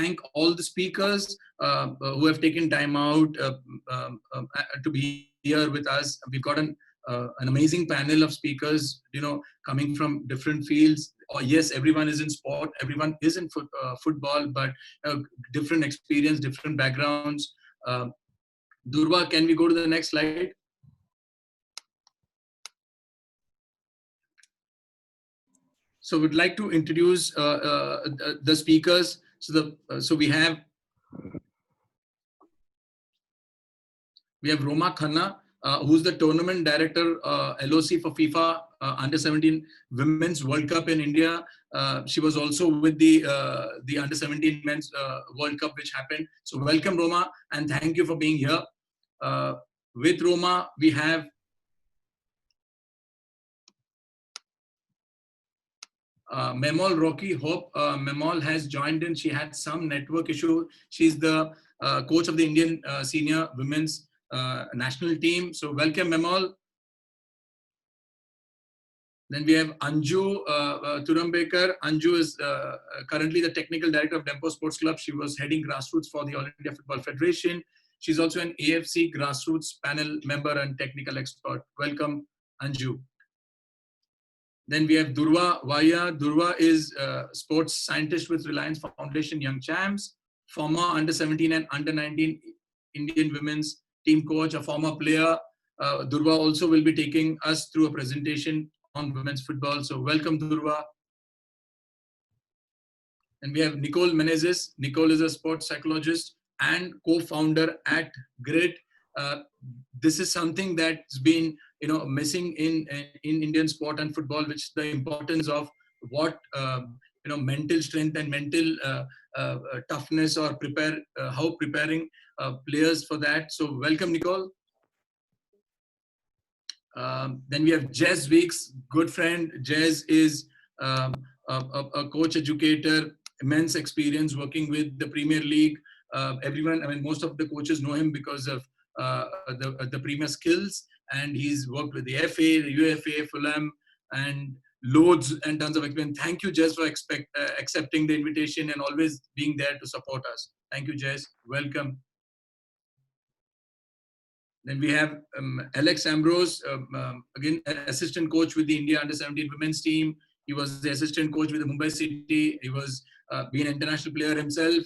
thank all the speakers who have taken time out to be here with us. We've got an amazing panel of speakers, coming from different fields. Yes, everyone is in sport, everyone is in football, but different experience, different backgrounds. Durva, can we go to the next slide? So we'd like to introduce the speakers. So we have Roma Khanna, who's the tournament director, LOC for FIFA Under-17 Women's World Cup in India. She was also with the Under-17 Men's World Cup, which happened. So welcome, Roma, and thank you for being here. With Roma, we have Memol Rocky Hope. Memol has joined in. She had some network issue. She's the coach of the Indian senior women's national team. So welcome, Memol. Then we have Anju Turambekar. Anju is currently the technical director of Dempo Sports Club. She was heading grassroots for the All India Football Federation. She's also an AFC grassroots panel member and technical expert. Welcome, Anju. Then we have Durva Vaya. Durva is a sports scientist with Reliance Foundation Young Champs, former Under-17 and Under-19 Indian women's team coach, a former player. Durva also will be taking us through a presentation on women's football. So welcome, Durva. And we have Nicole Menezes. Nicole is a sports psychologist and co-founder at Grit. This is something that's been missing in Indian sport and football, which the importance of what mental strength and mental toughness, or how preparing players for that. So welcome, Nicole. Then we have Jez Weeks, good friend. Jez is a coach educator, immense experience working with the Premier League. Most of the coaches know him because of the Premier skills, and he's worked with the FA, the UFA, Fulham, and loads and tons of experience. Thank you, Jez, for accepting the invitation and always being there to support us. Thank you, Jez. Welcome. Then we have Alex Ambrose, again, assistant coach with the India Under-17 women's team. He was the assistant coach with the Mumbai City. He was being an international player himself.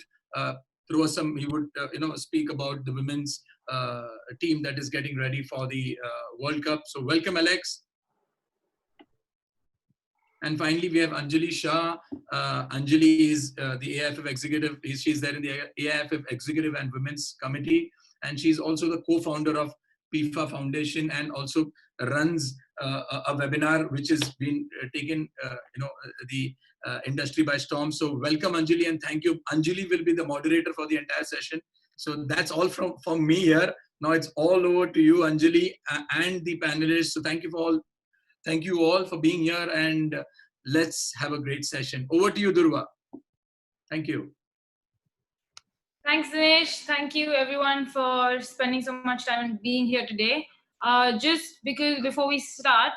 He would speak about the women's team that is getting ready for the World Cup. So welcome, Alex. And finally, we have Anjali Shah. Anjali is the AIFF executive. She's there in the AIFF Executive and Women's Committee. And she's also the co-founder of PIFA Foundation, and also runs a webinar which has been taken the industry by storm. So welcome, Anjali, and thank you. Anjali will be the moderator for the entire session. So that's all from me here. Now it's all over to you, Anjali, and the panelists. So thank you all for being here, and let's have a great session. Over to you, Durva. Thank you. Thanks, Dinesh. Thank you, everyone, for spending so much time and being here today. Just because before we start,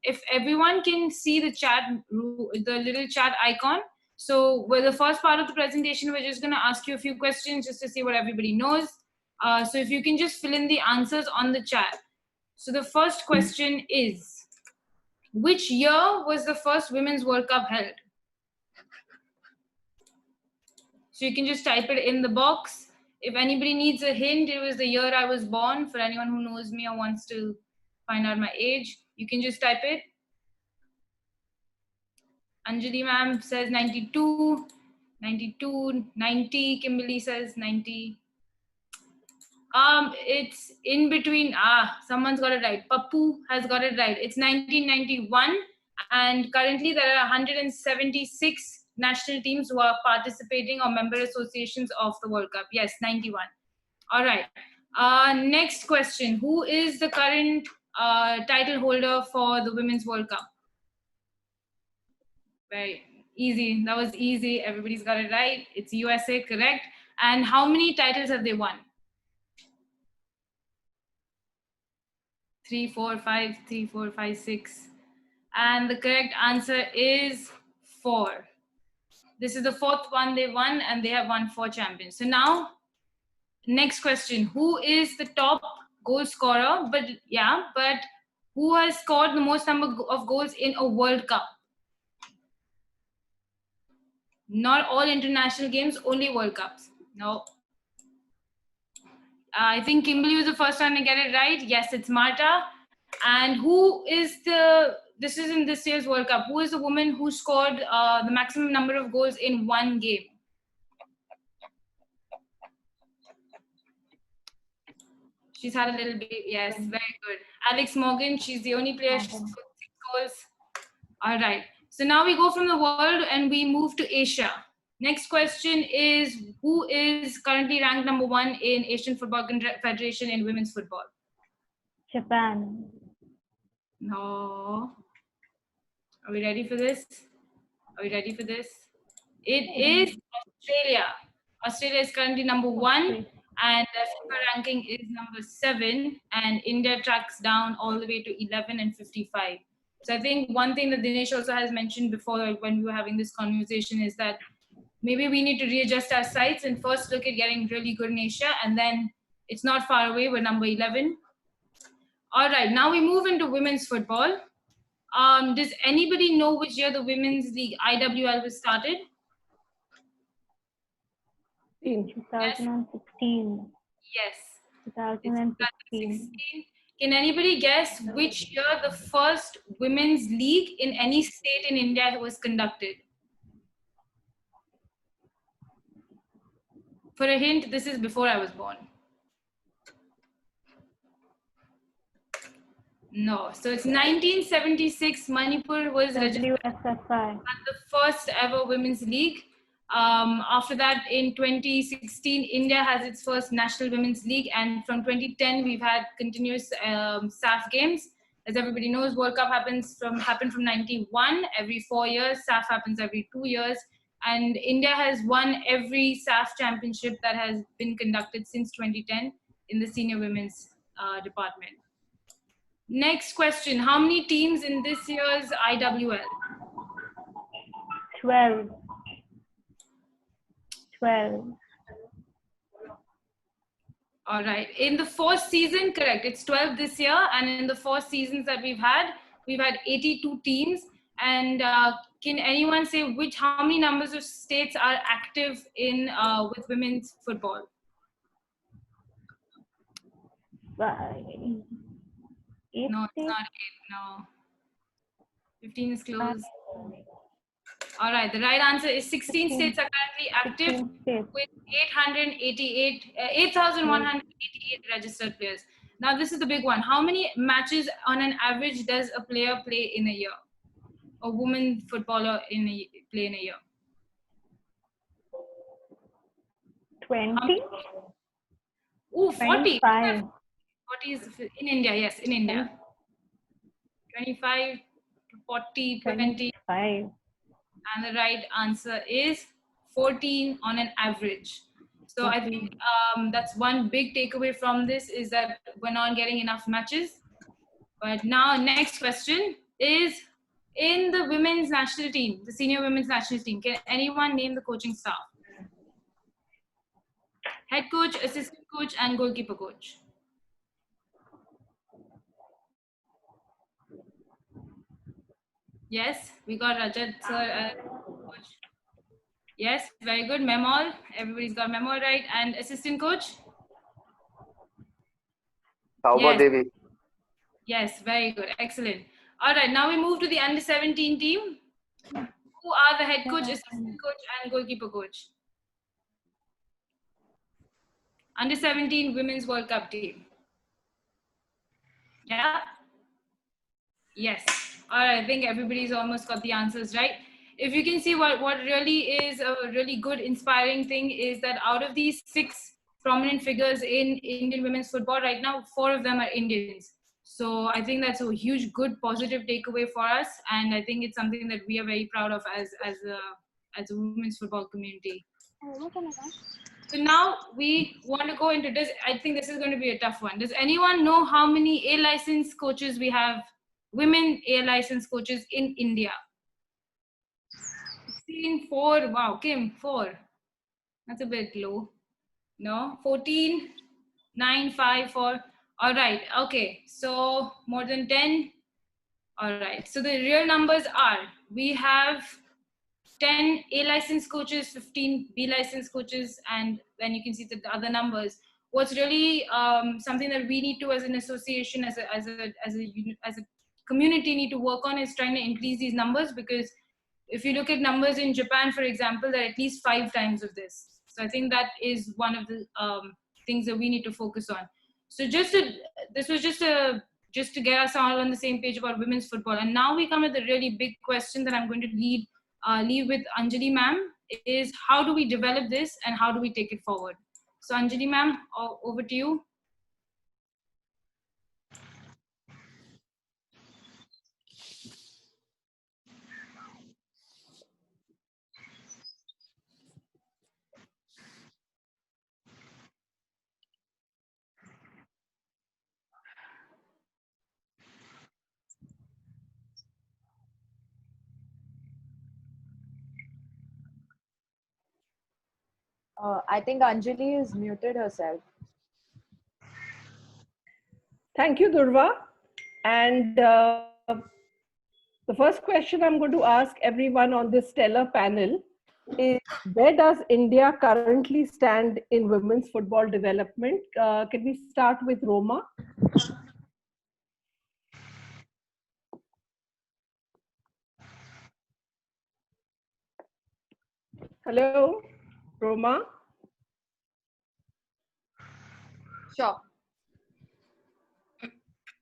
if everyone can see the chat, the little chat icon. So with the first part of the presentation, we're just going to ask you a few questions just to see what everybody knows. So if you can just fill in the answers on the chat. So the first question is, which year was the first Women's World Cup held? So you can just type it in the box. If anybody needs a hint, it was the year I was born. For anyone who knows me or wants to find out my age, you can just type it. Anjali ma'am says 92, 92, 90. Kimberly says 90. It's in between. Someone's got it right. Pappu has got it right. It's 1991, and currently there are 176 national teams who are participating, or member associations of the World Cup. Yes, 91. All right. Next question. Who is the current title holder for the Women's World Cup? Very easy. That was easy. Everybody's got it right. It's USA, correct. And how many titles have they won? 3, 4, 5, 3, 4, 5, 6. And the correct answer is 4. This is the 4th one they won, and they have won 4 champions. So now, next question: who is the top goal scorer? But who has scored the most number of goals in a World Cup? Not all international games, only World Cups. No. I think Kimberly was the first one to get it right. Yes, it's Marta. And who is this is in this year's World Cup, who is the woman who scored the maximum number of goals in one game? She's had a little bit, yes, very good. Alex Morgan, she's the only player who scored 6 goals. All right. So now we go from the world and we move to Asia. Next question is, who is currently ranked number 1 in Asian Football Federation in women's football? Japan. No. Are we ready for this? Are we ready for this? It is Australia. Australia is currently number 1. And the FIFA ranking is number 7, and India tracks down all the way to 11 and 55. So I think one thing that Dinesh also has mentioned before when we were having this conversation is that maybe we need to readjust our sights and first look at getting really good in Asia, and then it's not far away, we're number 11. All right, now we move into women's football. Does anybody know which year the Women's League IWL was started? In 2016. Yes. 2016. Can anybody guess which year the first women's league in any state in India was conducted? For a hint, this is before I was born. No, so it's 1976. Manipur was registered as the first ever women's league. After that, in 2016, India has its first national women's league, and from 2010, we've had continuous SAF games. As everybody knows, World Cup happened from 91 every 4 years. SAF happens every 2 years, and India has won every SAF championship that has been conducted since 2010 in the senior women's department. Next question: how many teams in this year's IWL? 12. 12. All right. In the 4th season, correct. It's 12 this year, and in the 4 seasons that we've had 82 teams. And can anyone say how many numbers of states are active in with women's football? 8 No, it's not 8. No. 15 is close. All right, the right answer is 16 states are currently active with 8,188 registered players. Now, this is the big one. How many matches on an average does a player play in a year? A woman footballer play in a year? 20? Oh, 40. 25. 40 is in India, yes, in India. 25 to 40, 20. 25. And the right answer is 14 on an average. So I think that's one big takeaway from this, is that we're not getting enough matches. But now, next question is, in the women's national team, the senior women's national team, can anyone name the coaching staff? Head coach, assistant coach, and goalkeeper coach. Yes, we got Rajat sir. Coach. Yes, very good. Memol, everybody's got Memol right. And assistant coach? Yes. Devi. Yes, very good. Excellent. All right, now we move to the under 17 team. Who are the head coach, assistant coach, and goalkeeper coach? Under 17 Women's World Cup team. Yeah? Yes. All right, I think everybody's almost got the answers right. If you can see, what really is a really good, inspiring thing is that out of these 6 prominent figures in Indian women's football right now, 4 of them are Indians. So I think that's a huge, good, positive takeaway for us. And I think it's something that we are very proud of as a women's football community. So now we want to go into this. I think this is going to be a tough one. Does anyone know how many A license coaches we have, women A license coaches in India? 16, 4. Wow, Kim, 4. That's a bit low. No, 14, 9, 5, 4. All right. Okay. So more than 10. All right. So the real numbers are, we have 10 A license coaches, 15 B license coaches, and then you can see the other numbers. What's really something that we need to, as an association, as a community, need to work on is trying to increase these numbers, because if you look at numbers in Japan, for example, there are at least 5 times of this. So I think that is one of the things that we need to focus on. So this was just to get us all on the same page about women's football. And now we come to the really big question that I'm going to leave with Anjali ma'am, is how do we develop this and how do we take it forward? So Anjali ma'am, over to you. I think Anjali is muted herself. Thank you, Durva. And the first question I'm going to ask everyone on this stellar panel is, where does India currently stand in women's football development? Can we start with Roma? Hello, Roma? Sure.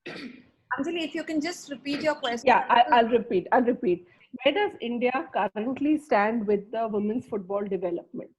Anjali, if you can just repeat your question. Yeah, I'll repeat. Where does India currently stand with the women's football development?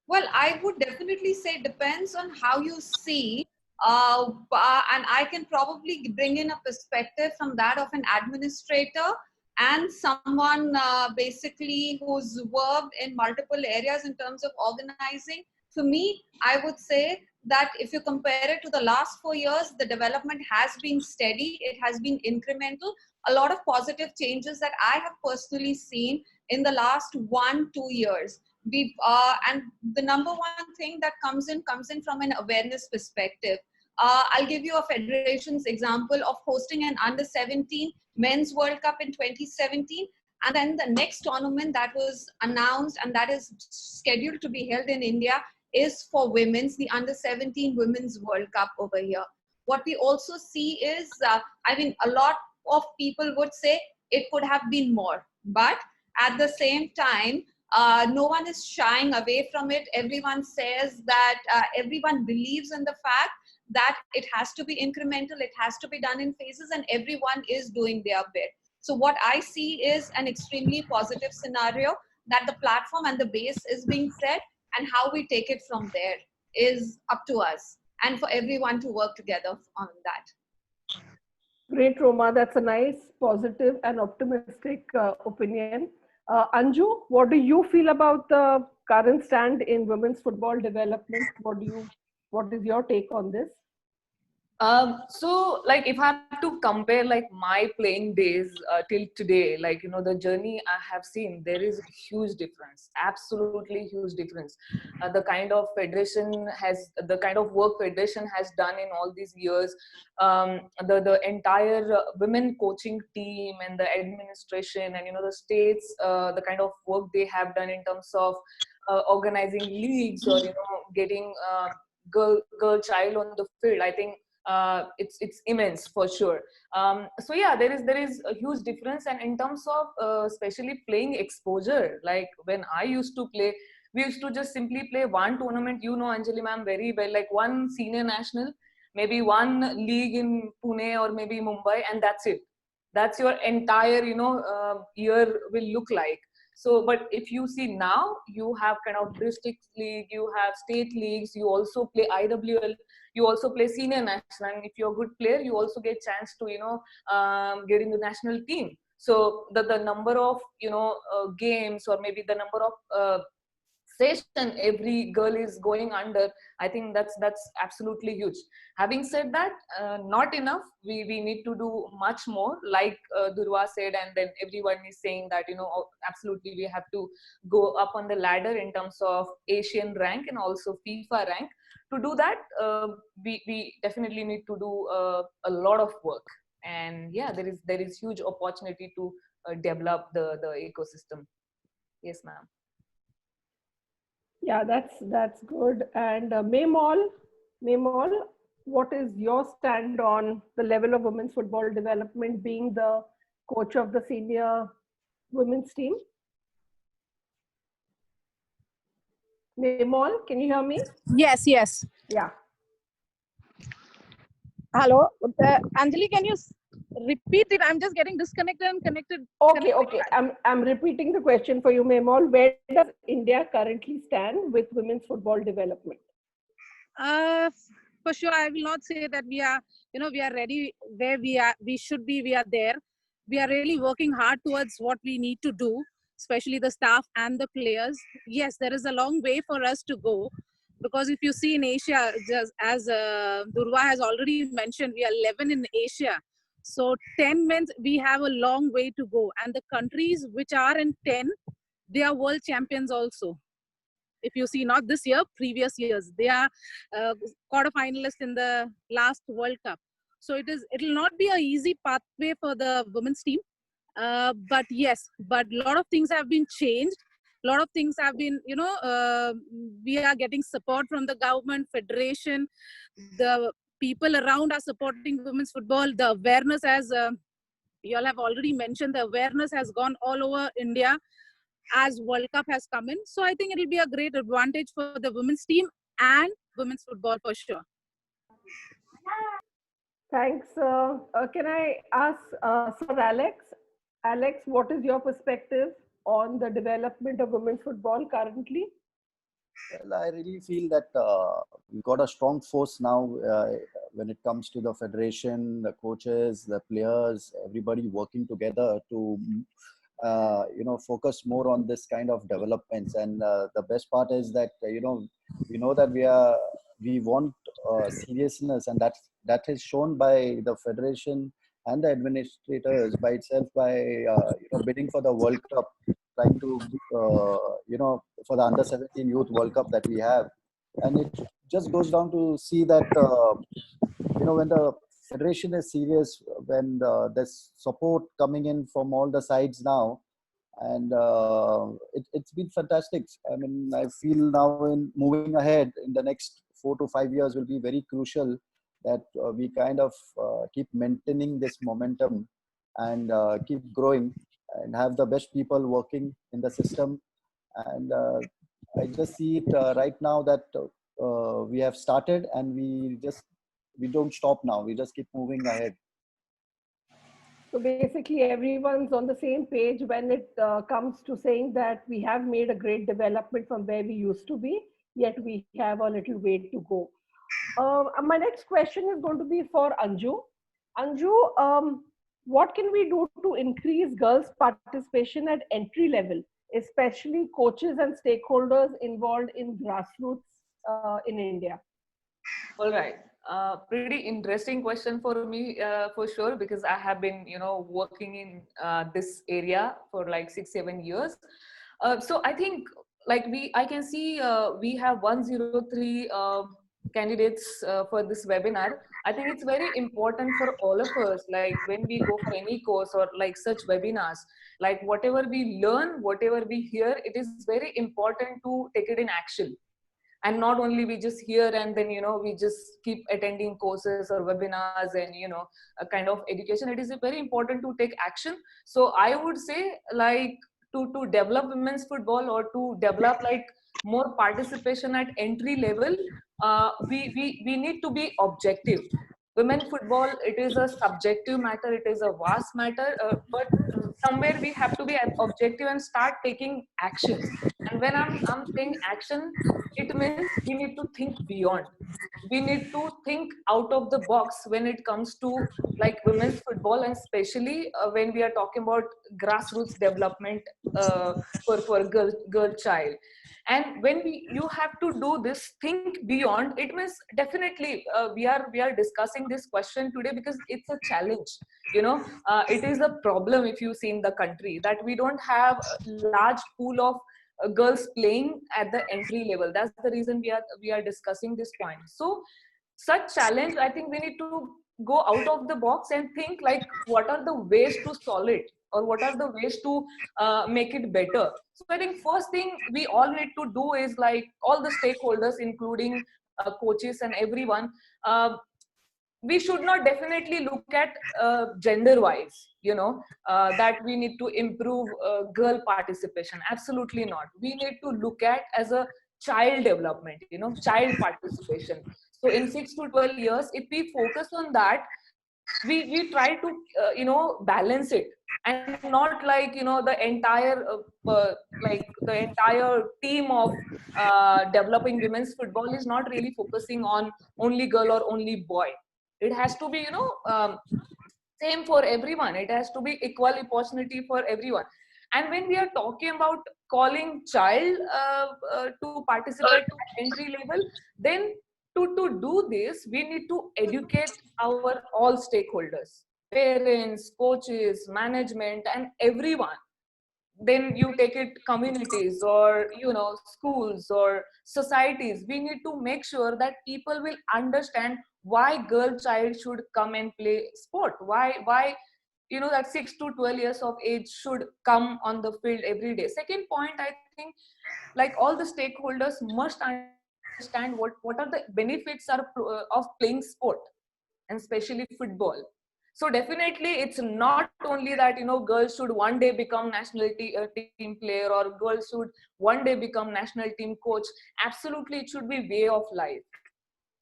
Well, I would definitely say it depends on how you see, and I can probably bring in a perspective from that of an administrator and someone basically who's worked in multiple areas in terms of organizing. For me, I would say that if you compare it to the last 4 years, the development has been steady, it has been incremental. A lot of positive changes that I have personally seen in the last 1-2 years. And the number one thing that comes in from an awareness perspective. I'll give you a federation's example of hosting an under-17 men's World Cup in 2017, and then the next tournament that was announced and that is scheduled to be held in India is for women's, the under-17 women's World Cup over here. What we also see is, a lot of people would say it could have been more, but at the same time, no one is shying away from it. Everyone says that everyone believes in the fact that it has to be incremental, it has to be done in phases, and everyone is doing their bit. So what I see is an extremely positive scenario, that the platform and the base is being set, and how we take it from there is up to us and for everyone to work together on that. Great, Roma. That's a nice, positive, and optimistic opinion. Anju, what do you feel about the current stand in women's football development? What is your take on this? So like if I have to compare like my playing days till today, like, you know, the journey I have seen, there is a huge difference, absolutely huge difference. The kind of work federation has done in all these years, the entire women coaching team and the administration and, you know, the states, the kind of work they have done in terms of organizing leagues or, you know, getting girl child on the field. I think it's immense for sure. So yeah, there is a huge difference. And in terms of especially playing exposure, like when I used to play, we used to just simply play one tournament, you know, Anjali ma'am very well, like one senior national, maybe one league in Pune or maybe Mumbai, and that's it. That's your entire, you know, year will look like. So, but if you see now, you have kind of district league, you have state leagues, you also play IWL, you also play senior national, and if you're a good player, you also get chance to, you know, get in the national team. So the number of, you know, games, or maybe the number of session every girl is going under, I think that's absolutely huge. Having said that, not enough. We need to do much more, like Durva said, and then everyone is saying that, you know, absolutely we have to go up on the ladder in terms of Asian rank and also FIFA rank. To do that, we definitely need to do a lot of work, and yeah, there is huge opportunity to develop the ecosystem. Yes, ma'am. Yeah, that's good. And Memol, what is your stand on the level of women's football development, being the coach of the senior women's team? Memol, can you hear me? Yes, yes. Yeah. Hello, Anjali, can you repeat it? I'm just getting disconnected and connected. Okay. I'm repeating the question for you, Memol. Where does India currently stand with women's football development? For sure, I will not say that we are, we are ready where we should be. We are there. We are really working hard towards what we need to do, especially the staff and the players. Yes, there is a long way for us to go, because if you see in Asia, just as Durva has already mentioned, we are 11 in Asia. So 10 means we have a long way to go. And the countries which are in 10, they are world champions also. If you see, not this year, previous years, they are quarter finalists in the last World Cup. So it will not be an easy pathway for the women's team. But yes, but a lot of things have been changed. A lot of things have been, we are getting support from the government, federation, the people around are supporting women's football. The awareness, as you all have already mentioned, the awareness has gone all over India as World Cup has come in. So I think it will be a great advantage for the women's team and women's football for sure. Thanks. Can I ask Sir Alex? Alex, what is your perspective on the development of women's football currently? Well, I really feel that we've got a strong force now when it comes to the federation, the coaches, the players, everybody working together to focus more on this kind of developments. And the best part is that we know that we want seriousness, and that is shown by the federation and the administrators by itself, by bidding for the World Cup, trying to for the under-17 youth World Cup that we have. And it just goes down to see that when the federation is serious, when there's support coming in from all the sides now, and it's been fantastic. I mean, I feel now in moving ahead in the next 4 to 5 years will be very crucial, that we kind of keep maintaining this momentum and keep growing and have the best people working in the system. And I just see it right now that we have started, and we don't stop now. We just keep moving ahead. So basically, everyone's on the same page when it comes to saying that we have made a great development from where we used to be, yet we have a little way to go. My next question is going to be for Anju. Anju, what can we do to increase girls' participation at entry level, especially coaches and stakeholders involved in grassroots in India? All right. Pretty interesting question for me, for sure, because I have been, working in this area for like 6-7 years. So I think I can see we have 103 candidates for this webinar. I think it's very important for all of us, like when we go for any course or like such webinars, like whatever we learn, whatever we hear, it is very important to take it in action. And not only we just hear and then, we just keep attending courses or webinars and, a kind of education. It is very important to take action. So I would say, like, to develop women's football or to develop like more participation at entry level, we need to be objective. Women football, it is a subjective matter, it is a vast matter, but somewhere we have to be objective and start taking actions. And when I'm saying action, it means we need to think beyond. we need to think out of the box when it comes to like women's football, and especially when we are talking about grassroots development for a girl child. And when you have to do this, think beyond. It means definitely we are discussing this question today because it's a challenge. It is a problem if you see in the country that we don't have a large pool of girls playing at the entry level. That's the reason we are discussing this point. So such challenge, I think we need to go out of the box and think like what are the ways to solve it, or what are the ways to make it better. So I think first thing we all need to do is like all the stakeholders, including coaches and everyone, we should not definitely look at gender wise, that we need to improve girl participation. Absolutely not. We need to look at as a child development, child participation. So in 6 to 12 years, if we focus on that, we try to balance it, and not like the entire like the entire team of developing women's football is not really focusing on only girl or only boy. It has to be same for everyone. It has to be equal opportunity for everyone. And when we are talking about calling child to participate at entry level, then to do this, we need to educate our all stakeholders, parents, coaches, management, and everyone. Then you take it communities, or schools or societies. We need to make sure that people will understand why girl child should come and play sport, why that 6 to 12 years of age should come on the field every day. Second point, I think, like all the stakeholders must understand what are the benefits of playing sport, and especially football. So definitely it's not only that girls should one day become team player, or girls should one day become national team coach. Absolutely, it should be way of life.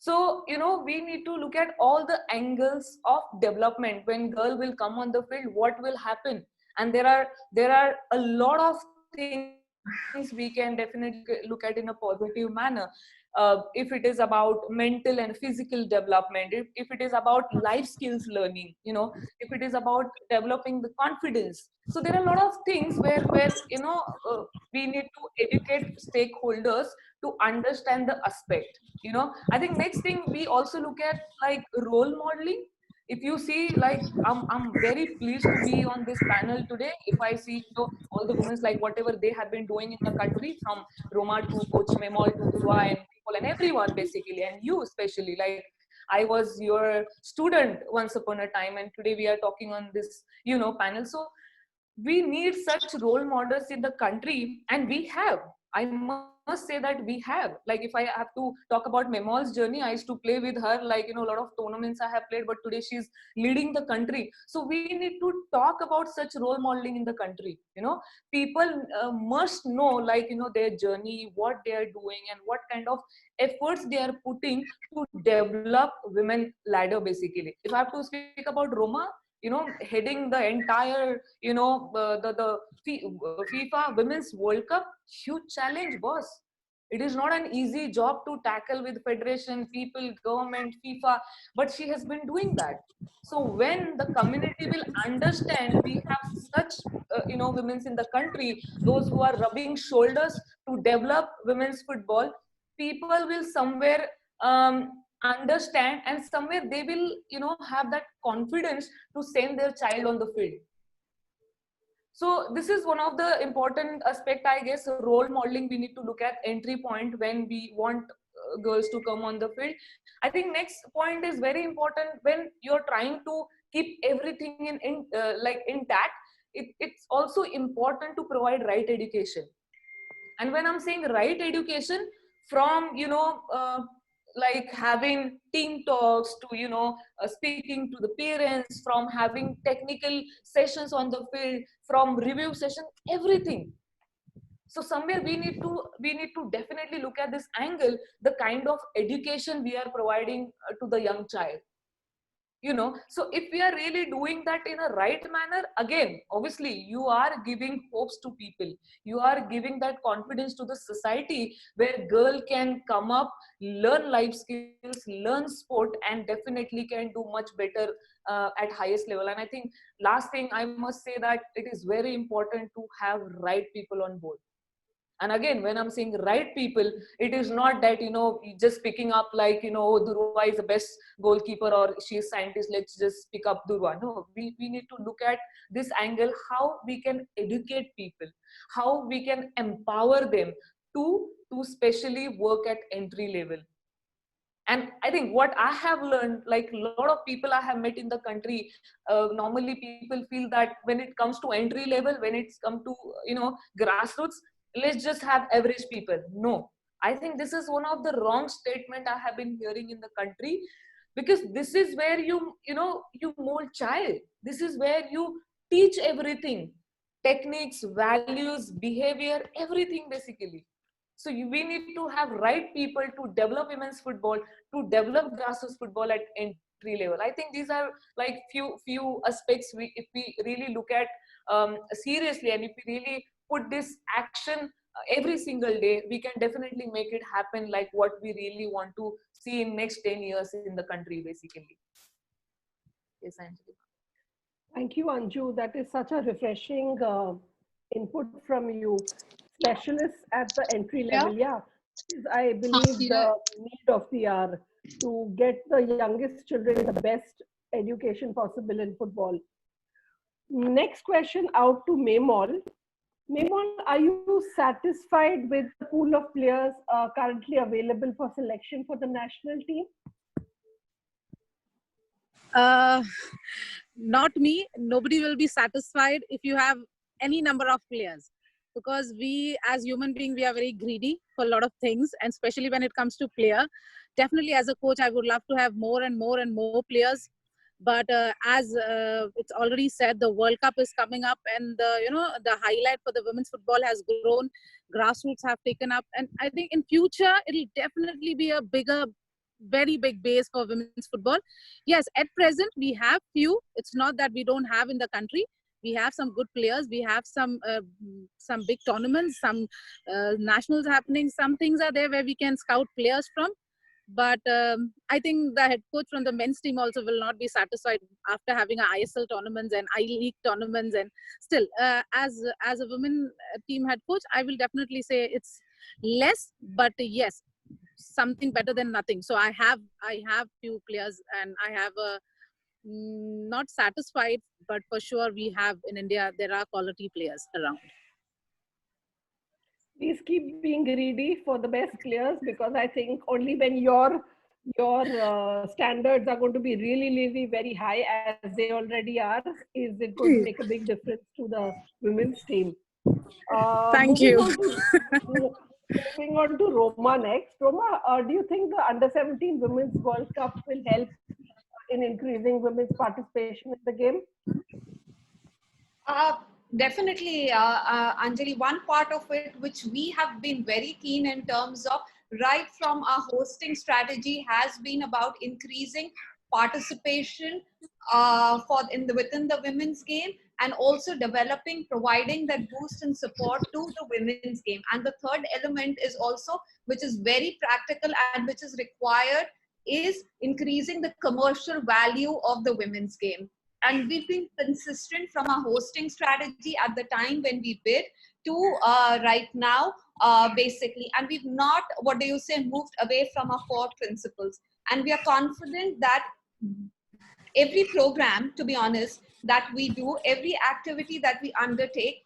So we need to look at all the angles of development. When girl will come on the field, what will happen? And there are a lot of things we can definitely look at in a positive manner. If it is about mental and physical development, if it is about life skills learning, if it is about developing the confidence. So there are a lot of things where we need to educate stakeholders to understand the aspect. I think next thing we also look at like role modeling. If you see, like I'm very pleased to be on this panel today. If I see all the women, like whatever they have been doing in the country, from Roma to Coach Memol to Dhruva and people and everyone basically, and you especially, like I was your student once upon a time, and today we are talking on this panel. So we need such role models in the country, and we have. I must say that we have. Like if I have to talk about Memol's journey, I used to play with her, like a lot of tournaments I have played, but today she's leading the country. So we need to talk about such role modeling in the country. People must know, like their journey, what they are doing, and what kind of efforts they are putting to develop women ladder basically. If I have to speak about Roma, heading the entire the FIFA Women's World Cup, huge challenge, boss. It is not an easy job to tackle with federation, people, government, FIFA, but she has been doing that. So when the community will understand we have such women's in the country, those who are rubbing shoulders to develop women's football, people will somewhere understand, and somewhere they will have that confidence to send their child on the field. So this is one of the important aspect, I guess, role modeling. We need to look at entry point when we want girls to come on the field. I think next point is very important. When you're trying to keep everything like intact, it's also important to provide right education. And when I'm saying right education, from like having team talks to speaking to the parents, from having technical sessions on the field, from review session, everything. So somewhere we need to definitely look at this angle, the kind of education we are providing to the young child. you know. So if we are really doing that in a right manner, again, obviously you are giving hopes to people, you are giving that confidence to the society, where girl can come up, learn life skills, learn sport, and definitely can do much better at highest level. And I think last thing I must say that it is very important to have right people on board. And again, when I'm saying right people, it is not that, you know, just picking up like, you know, oh, Durva is the best goalkeeper or she is scientist, let's just pick up Durva. No, we need to look at this angle, how we can educate people, how we can empower them to especially work at entry level. And I think what I have learned, like a lot of people I have met in the country, normally people feel that when it comes to entry level, when it's come to, you know, grassroots, let's just have average people. No, I think this is one of the wrong statement I have been hearing in the country, because this is where you know, you mold child. This is where you teach everything, techniques, values, behavior, everything basically. So we need to have right people to develop women's football, to develop grassroots football at entry level. I think these are like few aspects if we really look at seriously, and if we really put this action every single day, we can definitely make it happen, like what we really want to see in next 10 years in the country basically. Yes, Anjali. Thank you, Anju. That is such a refreshing input from you. Specialists at the entry level, yeah. Is, I believe, the need of the hour to get the youngest children the best education possible in football. Next question out to Memol. Memol, are you satisfied with the pool of players currently available for selection for the national team? Not me. Nobody will be satisfied if you have any number of players, because we as human beings, we are very greedy for a lot of things, and especially when it comes to player. Definitely as a coach, I would love to have more and more and more players. But as it's already said, the World Cup is coming up, and the highlight for the women's football has grown. Grassroots have taken up, and I think in future it'll definitely be a bigger, very big base for women's football. Yes, at present we have few. It's not that we don't have in the country. We have some good players. We have some big tournaments, some nationals happening. Some things are there where we can scout players from. But I think the head coach from the men's team also will not be satisfied after having a ISL tournaments and I-League tournaments. And still, as a women team head coach, I will definitely say it's less, but yes, something better than nothing. So I have few players, and I have not satisfied, but for sure we have in India, there are quality players around. Please keep being greedy for the best players, because I think only when your standards are going to be really, really very high, as they already are, is it going to make a big difference to the women's team. Thank you. Moving on to Roma next. Roma, do you think the Under-17 Women's World Cup will help in increasing women's participation in the game? Definitely, Anjali. One part of it which we have been very keen in terms of right from our hosting strategy has been about increasing participation within the women's game, and also providing that boost and support to the women's game. And the third element is also, which is very practical and which is required, is increasing the commercial value of the women's game. And we've been consistent from our hosting strategy at the time when we bid to right now, basically. And we've not, moved away from our core principles. And we are confident that every program, to be honest, that we do, every activity that we undertake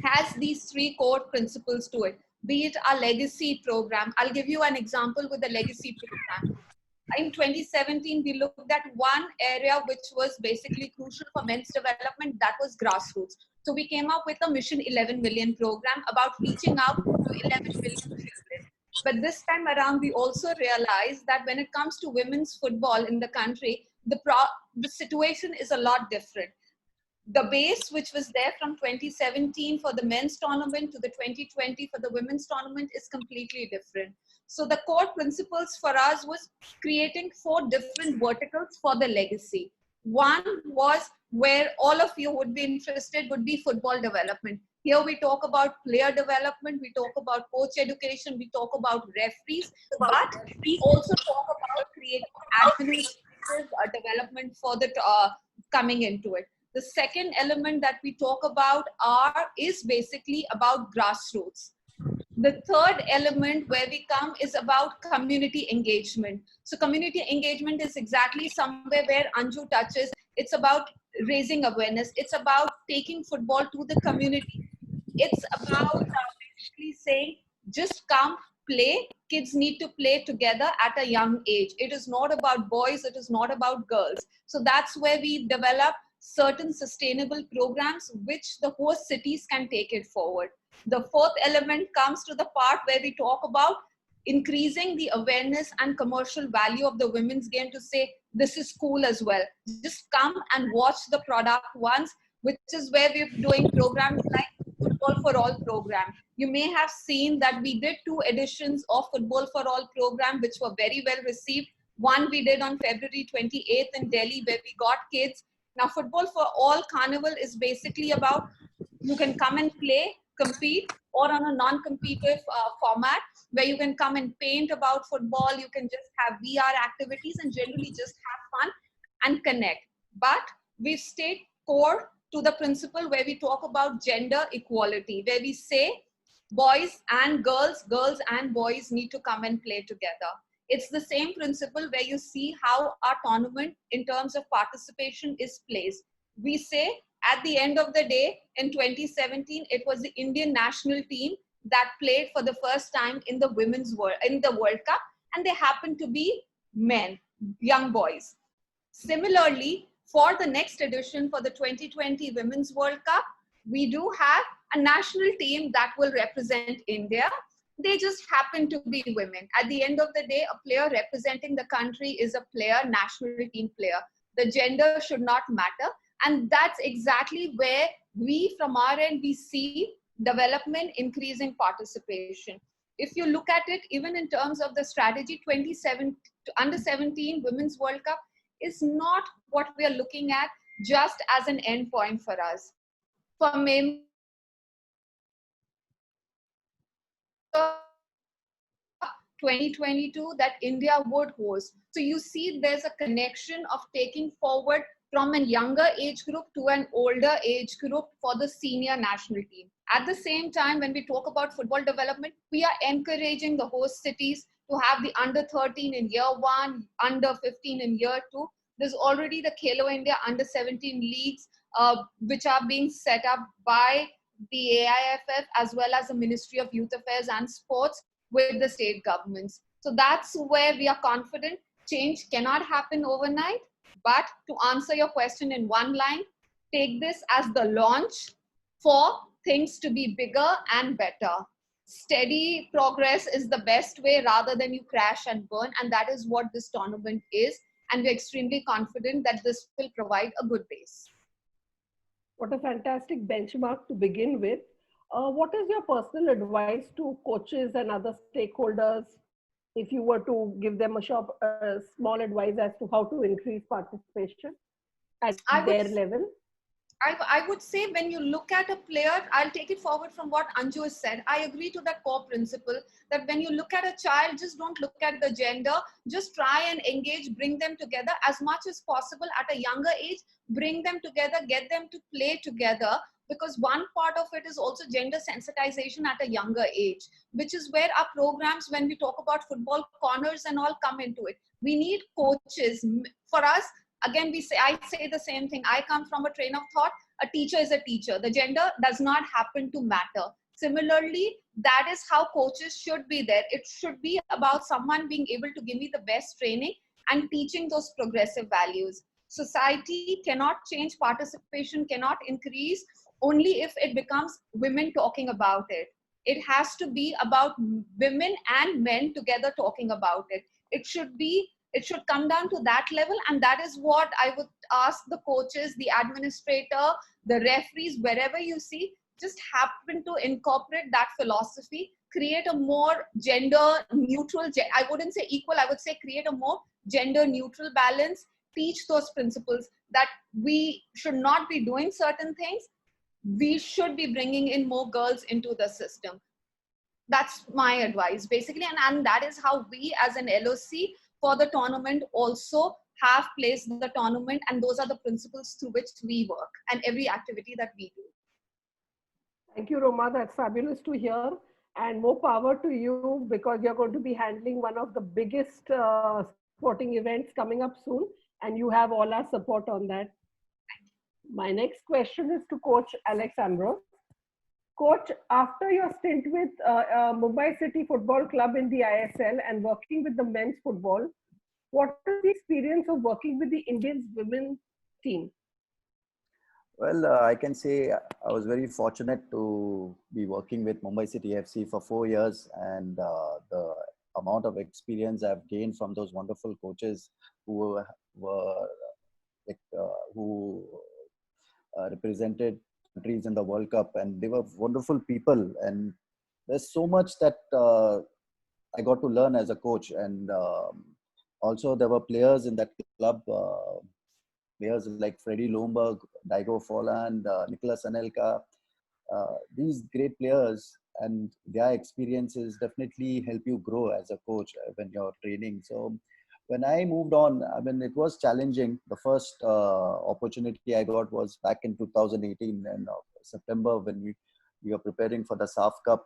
has these three core principles to it, be it our legacy program. I'll give you an example with the legacy program. In 2017, we looked at one area which was basically crucial for men's development, that was grassroots. So we came up with a Mission 11 Million program about reaching out to 11 million children. But this time around, we also realized that when it comes to women's football in the country, the situation is a lot different. the base which was there from 2017 for the men's tournament to the 2020 for the women's tournament is completely different. So the core principles for us was creating 4 different verticals for the legacy. One was where all of you would be interested would be football development. Here we talk about player development, we talk about coach education, we talk about referees, but we also talk about creating administrative development for the coming into it. The second element that we talk about is basically about grassroots. The third element where we come is about community engagement. So community engagement is exactly somewhere where Anju touches. It's about raising awareness. It's about taking football to the community. It's about actually saying, just come, play. Kids need to play together at a young age. It is not about boys. It is not about girls. So that's where we develop certain sustainable programs which the host cities can take it forward. The fourth element comes to the part where we talk about increasing the awareness and commercial value of the women's game to say, this is cool as well. Just come and watch the product once, which is where we're doing programs like Football for All program. You may have seen that we did 2 editions of Football for All program, which were very well received. One we did on February 28th in Delhi, where we got kids. Now, Football for All Carnival is basically about you can come and play, compete, or on a non-competitive format where you can come and paint about football. You can just have VR activities and generally just have fun and connect. But we've stayed core to the principle where we talk about gender equality, where we say boys and girls and boys need to come and play together. It's the same principle where you see how our tournament in terms of participation is placed. We say at the end of the day, in 2017, it was the Indian national team that played for the first time in the World Cup, and they happened to be men, young boys. Similarly, for the next edition for the 2020 Women's World Cup, we do have a national team that will represent India. They just happen to be women. At the end of the day, a player representing the country is a player, national team player. The gender should not matter. And that's exactly where we, from our end, we see development, increasing participation. If you look at it, even in terms of the strategy, under 17 Women's World Cup is not what we are looking at just as an end point for us. For me, 2022 that India would host. So you see there's a connection of taking forward from a younger age group to an older age group for the senior national team. At the same time, when we talk about football development, we are encouraging the host cities to have the under 13 in year 1, under 15 in year 2. There's already the Khelo India under 17 leagues, which are being set up by the AIFF as well as the Ministry of Youth Affairs and Sports with the state governments. So that's where we are confident. Change cannot happen overnight, but to answer your question in one line, take this as the launch for things to be bigger and better. Steady progress is the best way rather than you crash and burn, and that is what this tournament is. And we're extremely confident that this will provide a good base. What a fantastic benchmark to begin with. What is your personal advice to coaches and other stakeholders if you were to give them a small advice as to how to increase participation at their level? I would say when you look at a player, I'll take it forward from what Anju has said. I agree to that core principle that when you look at a child, just don't look at the gender, just try and engage, bring them together as much as possible at a younger age, bring them together, get them to play together, because one part of it is also gender sensitization at a younger age, which is where our programs, when we talk about football corners and all, come into it. We need coaches. For us, again, I say the same thing. I come from a train of thought, a teacher is a teacher. The gender does not happen to matter. Similarly, that is how coaches should be there. It should be about someone being able to give me the best training and teaching those progressive values. Society cannot change, participation cannot increase only if it becomes women talking about it. It has to be about women and men together talking about it. It should be It should come down to that level. And that is what I would ask the coaches, the administrator, the referees, wherever you see, just happen to incorporate that philosophy, create a more gender neutral, I wouldn't say equal, I would say create a more gender neutral balance, teach those principles that we should not be doing certain things. We should be bringing in more girls into the system. That's my advice basically. And that is how we as an LOC for the tournament also have placed the tournament, and those are the principles through which we work and every activity that we do. Thank you, Roma. That's fabulous to hear. And more power to you, because you're going to be handling one of the biggest sporting events coming up soon. And you have all our support on that. My next question is to Coach Alex Ambrose. Coach, after your stint with Mumbai City Football Club in the ISL and working with the men's football, what is the experience of working with the Indian women's team? Well, I can say I was very fortunate to be working with Mumbai City FC for 4 years, and the amount of experience I've gained from those wonderful coaches who were represented countries in the World Cup, and they were wonderful people. And there's so much that I got to learn as a coach, and also there were players in that club. Players like Freddie Lomberg, Daigo Folland, Nicholas Anelka, these great players, and their experiences definitely help you grow as a coach when you're training. So when I moved on, I mean, it was challenging. The first opportunity I got was back in 2018 in September, when we were preparing for the SAF Cup.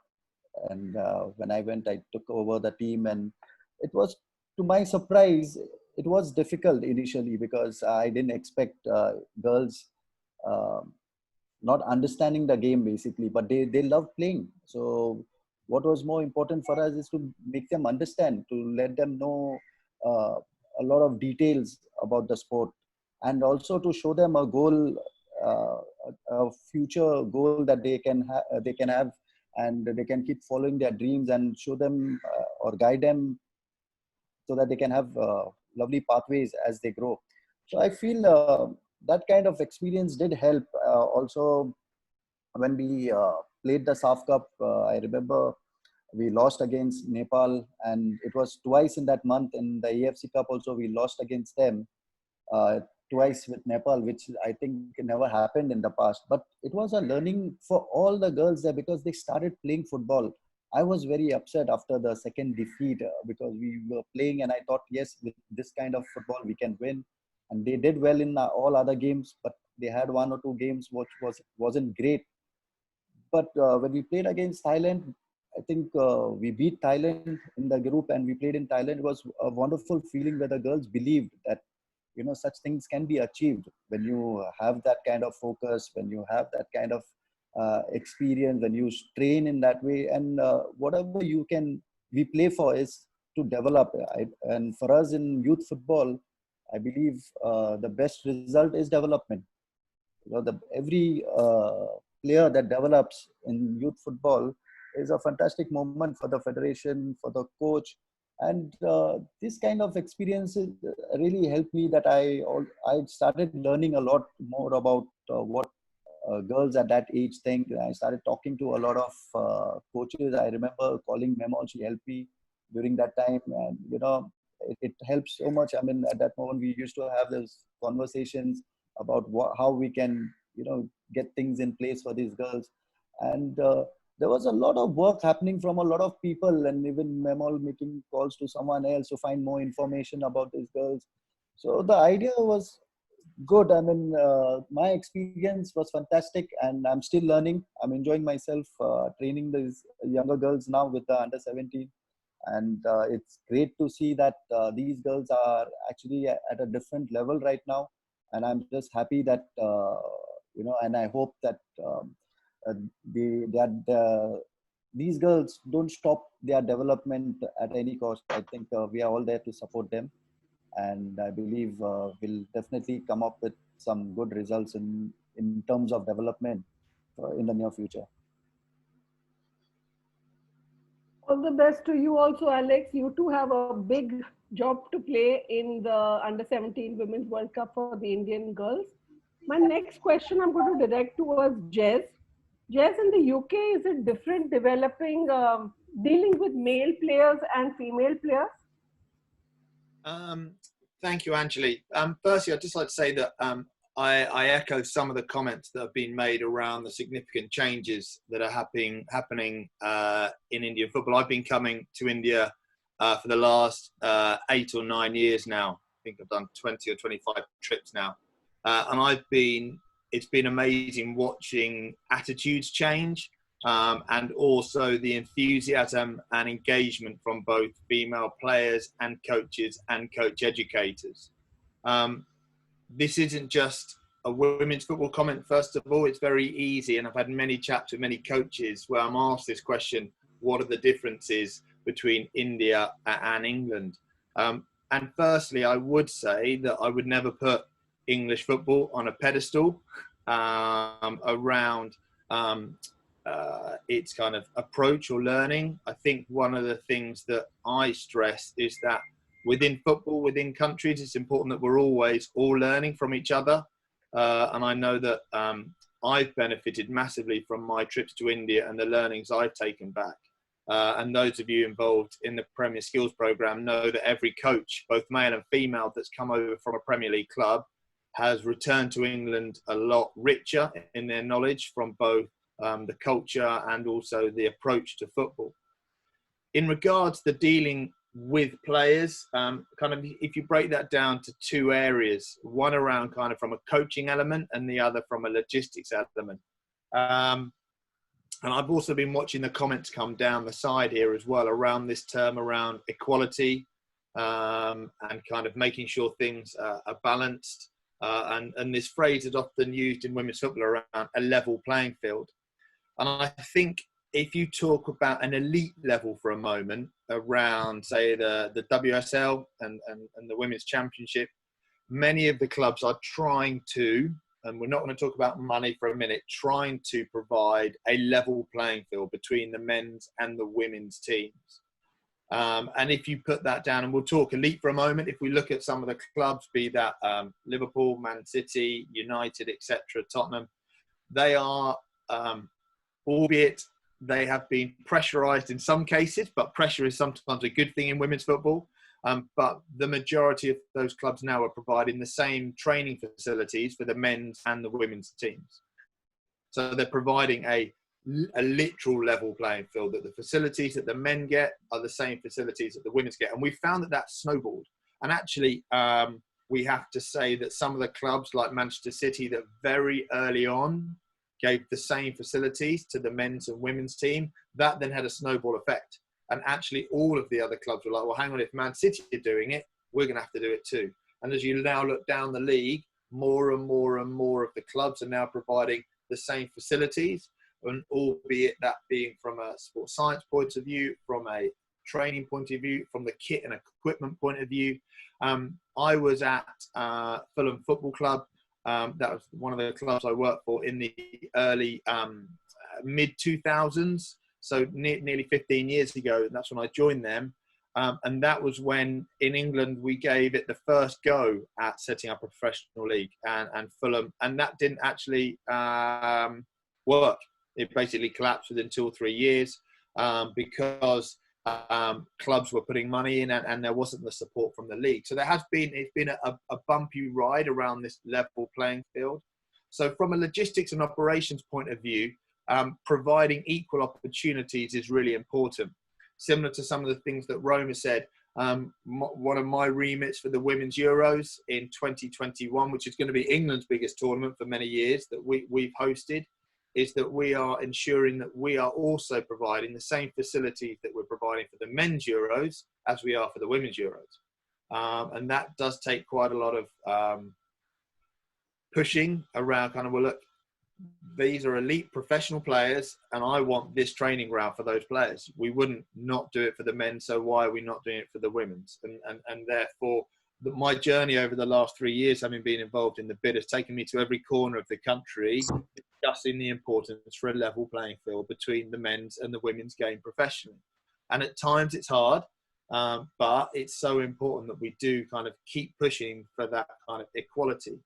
And when I went, I took over the team, and it was, to my surprise, it was difficult initially because I didn't expect girls not understanding the game basically, but they love playing. So what was more important for us is to make them understand, to let them know a lot of details about the sport, and also to show them a goal, a future goal that they can have, and they can keep following their dreams, and show them or guide them so that they can have lovely pathways as they grow. So I feel that kind of experience did help. Also, when we played the SAF Cup, I remember we lost against Nepal, and it was twice in that month. In the AFC Cup also, we lost against them twice with Nepal, which I think never happened in the past. But it was a learning for all the girls there, because they started playing football. I was very upset after the second defeat because we were playing, and I thought, yes, with this kind of football we can win. And they did well in all other games, but they had 1 or 2 games which wasn't great. But when we played against Thailand, I think we beat Thailand in the group, and we played in Thailand. It was a wonderful feeling where the girls believed that, you know, such things can be achieved when you have that kind of focus, when you have that kind of experience, when you train in that way. And whatever we play for is to develop. And for us in youth football, I believe the best result is development. You know, every player that develops in youth football is a fantastic moment for the federation, for the coach. And this kind of experiences really helped me, that I started learning a lot more about what girls at that age think. I started talking to a lot of coaches. I remember calling Memol. She helped me during that time, and you know, it helps so much. I mean, at that moment we used to have those conversations about how we can, you know, get things in place for these girls. And there was a lot of work happening from a lot of people, and even Memol making calls to someone else to find more information about these girls. So the idea was good. I mean, my experience was fantastic, and I'm still learning. I'm enjoying myself training these younger girls now with the under 17. And it's great to see that these girls are actually at a different level right now. And I'm just happy that, you know, and I hope that these girls don't stop their development at any cost. I think we are all there to support them. And I believe we'll definitely come up with some good results in terms of development in the near future. All the best to you also, Alex. You too have a big job to play in the Under 17 Women's World Cup for the Indian girls. My next question I'm going to direct towards Jez. Jez, in the UK, is it different developing, dealing with male players and female players? Thank you, Anjali. Firstly, I'd just like to say that I echo some of the comments that have been made around the significant changes that are happening in Indian football. I've been coming to India for the last 8 or 9 years now. I think I've done 20 or 25 trips now. And it's been amazing watching attitudes change and also the enthusiasm and engagement from both female players and coaches and coach educators. This isn't just a women's football comment, first of all. It's very easy, and I've had many chats with many coaches where I'm asked this question: what are the differences between India and England? And firstly, I would say that I would never put English football on a pedestal around its kind of approach or learning. I think one of the things that I stress is that within football, within countries, it's important that we're always all learning from each other. And I know that I've benefited massively from my trips to India and the learnings I've taken back. And those of you involved in the Premier Skills Programme know that every coach, both male and female, that's come over from a Premier League club has returned to England a lot richer in their knowledge from both the culture and also the approach to football. In regards to dealing with players, kind of if you break that down to two areas, one around kind of from a coaching element and the other from a logistics element. And I've also been watching the comments come down the side here as well around this term around equality and kind of making sure things are balanced. And this phrase is often used in women's football around a level playing field. And I think if you talk about an elite level for a moment around, say, the WSL and the Women's Championship, many of the clubs are trying to, and we're not going to talk about money for a minute, trying to provide a level playing field between the men's and the women's teams. And if you put that down, and we'll talk elite for a moment, if we look at some of the clubs, be that Liverpool, Man City, United, etc., Tottenham, they are, albeit they have been pressurised in some cases, but pressure is sometimes a good thing in women's football. But the majority of those clubs now are providing the same training facilities for the men's and the women's teams. So they're providing a literal level playing field, that the facilities that the men get are the same facilities that the women's get. And we found that that snowballed. And actually, we have to say that some of the clubs like Manchester City that very early on gave the same facilities to the men's and women's team, that then had a snowball effect. And actually all of the other clubs were like, well, hang on, if Man City are doing it, we're going to have to do it too. And as you now look down the league, more and more and more of the clubs are now providing the same facilities, and albeit that being from a sports science point of view, from a training point of view, from the kit and equipment point of view. I was at Fulham Football Club. That was one of the clubs I worked for in the early mid-2000s. So nearly 15 years ago, and that's when I joined them. And that was when in England we gave it the first go at setting up a professional league, and Fulham, and that didn't actually work. It basically collapsed within 2 or 3 years because clubs were putting money in and there wasn't the support from the league. So it's been a bumpy ride around this level playing field. So from a logistics and operations point of view, providing equal opportunities is really important. Similar to some of the things that Roma said, one of my remits for the Women's Euros in 2021, which is going to be England's biggest tournament for many years that we've hosted, is that we are ensuring that we are also providing the same facilities that we're providing for the Men's Euros as we are for the Women's Euros. And that does take quite a lot of pushing around kind of, well, look, these are elite professional players and I want this training ground for those players. We wouldn't not do it for the men, so why are we not doing it for the women's? And therefore, my journey over the last 3 years, having been involved in the bid, has taken me to every corner of the country, discussing the importance for a level playing field between the men's and the women's game professionally. And at times it's hard, but it's so important that we do kind of keep pushing for that kind of equality.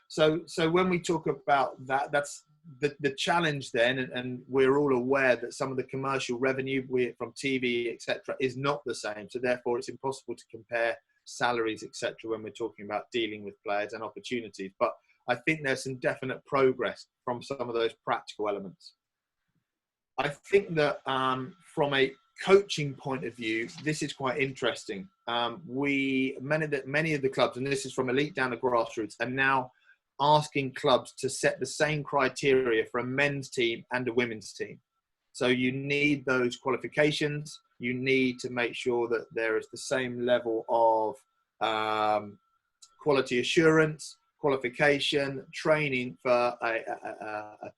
So when we talk about that, that's the challenge then, and we're all aware that some of the commercial revenue from TV, etc., is not the same. So therefore, it's impossible to compare salaries, etc., when we're talking about dealing with players and opportunities. But I think there's some definite progress from some of those practical elements. I think that from a coaching point of view, this is quite interesting. Many of the clubs, and this is from elite down to grassroots, are now asking clubs to set the same criteria for a men's team and a women's team. So you need those qualifications. You need to make sure that there is the same level of quality assurance, qualification, training for a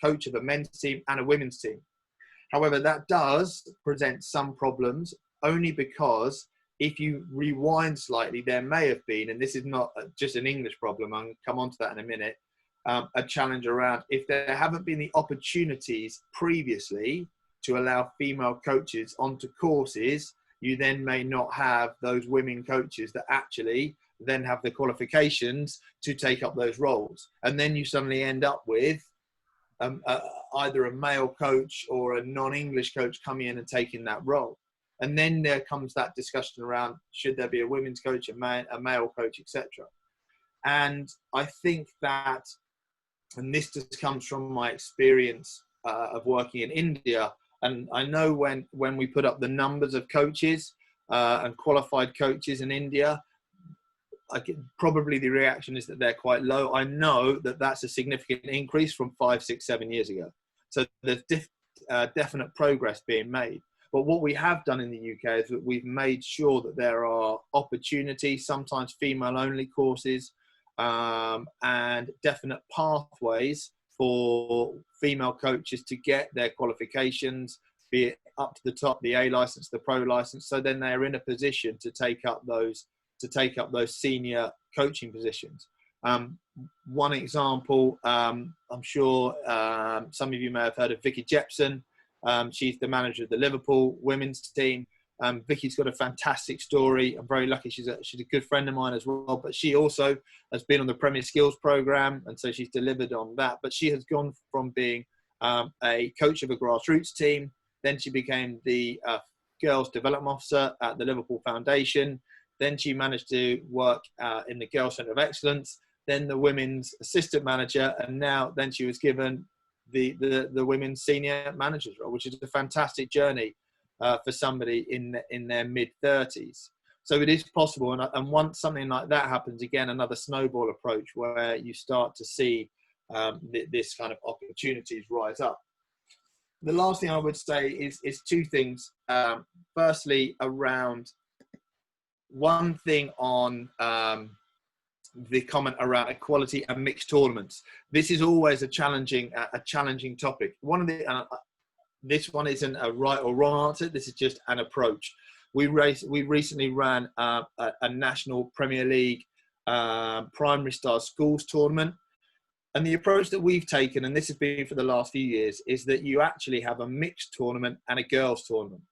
coach of a men's team and a women's team. However, that does present some problems, only because if you rewind slightly, there may have been, and this is not just an English problem, I'll come on to that in a minute, a challenge around if there haven't been the opportunities previously to allow female coaches onto courses, you then may not have those women coaches that actually then have the qualifications to take up those roles. And then you suddenly end up with either a male coach or a non-English coach coming in and taking that role. And then there comes that discussion around, should there be a women's coach, a male coach, etc. And I think that, and this just comes from my experience of working in India, and I know when we put up the numbers of coaches and qualified coaches in India, probably the reaction is that they're quite low. I know that that's a significant increase from 5, 6, 7 years ago. So there's definite progress being made. But what we have done in the UK is that we've made sure that there are opportunities, sometimes female-only courses, and definite pathways for female coaches to get their qualifications, be it up to the top, the A license, the pro license. So then they're in a position to take up those senior coaching positions. One example, I'm sure some of you may have heard of Vicky Jepson. She's the manager of the Liverpool women's team. Vicky's got a fantastic story. I'm very lucky. She's a good friend of mine as well. But she also has been on the Premier Skills program, and so she's delivered on that. But she has gone from being a coach of a grassroots team. Then she became the girls development officer at the Liverpool Foundation. Then she managed to work in the Girls Centre of Excellence. Then the women's assistant manager, and then she was given the women's senior manager's role, which is a fantastic journey for somebody in their mid-30s. So it is possible, and once something like that happens, again, another snowball approach where you start to see this kind of opportunities rise up. The last thing I would say is two things. Firstly, around one thing on the comment around equality and mixed tournaments. This is always a challenging topic. This one isn't a right or wrong answer. This is just an approach. We recently ran a national Premier League Primary Star Schools tournament. And the approach that we've taken, and this has been for the last few years, is that you actually have a mixed tournament and a girls tournament.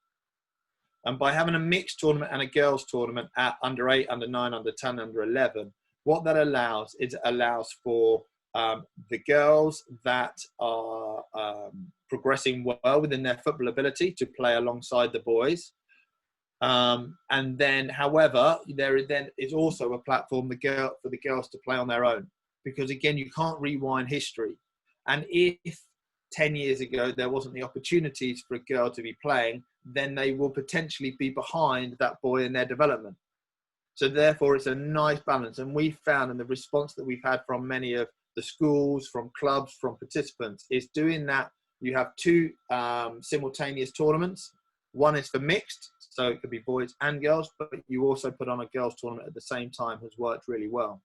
And by having a mixed tournament and a girls tournament at under 8, under 9, under 10, under 11, what that allows is it allows for the girls that are progressing well within their football ability to play alongside the boys. And then, however, there then is also a platform for the girls to play on their own. Because again, you can't rewind history. And if 10 years ago there wasn't the opportunities for a girl to be playing, then they will potentially be behind that boy in their development. So therefore, it's a nice balance. And we found, and the response that we've had from many of the schools, from clubs, from participants, is doing that. You have two simultaneous tournaments. One is for mixed, so it could be boys and girls, but you also put on a girls tournament at the same time, has worked really well.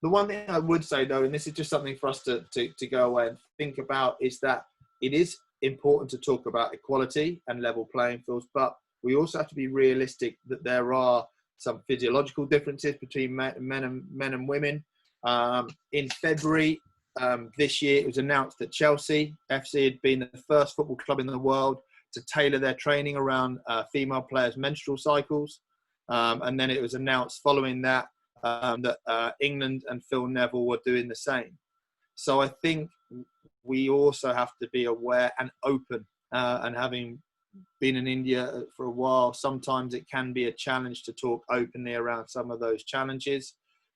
The one thing I would say, though, and this is just something for us to go away and think about, is that it is important to talk about equality and level playing fields, but we also have to be realistic that there are some physiological differences between men and women. In February this year, it was announced that Chelsea FC had been the first football club in the world to tailor their training around female players' menstrual cycles. And then it was announced following that that England and Phil Neville were doing the same. So I think we also have to be aware and open. And having been in India for a while, sometimes it can be a challenge to talk openly around some of those challenges.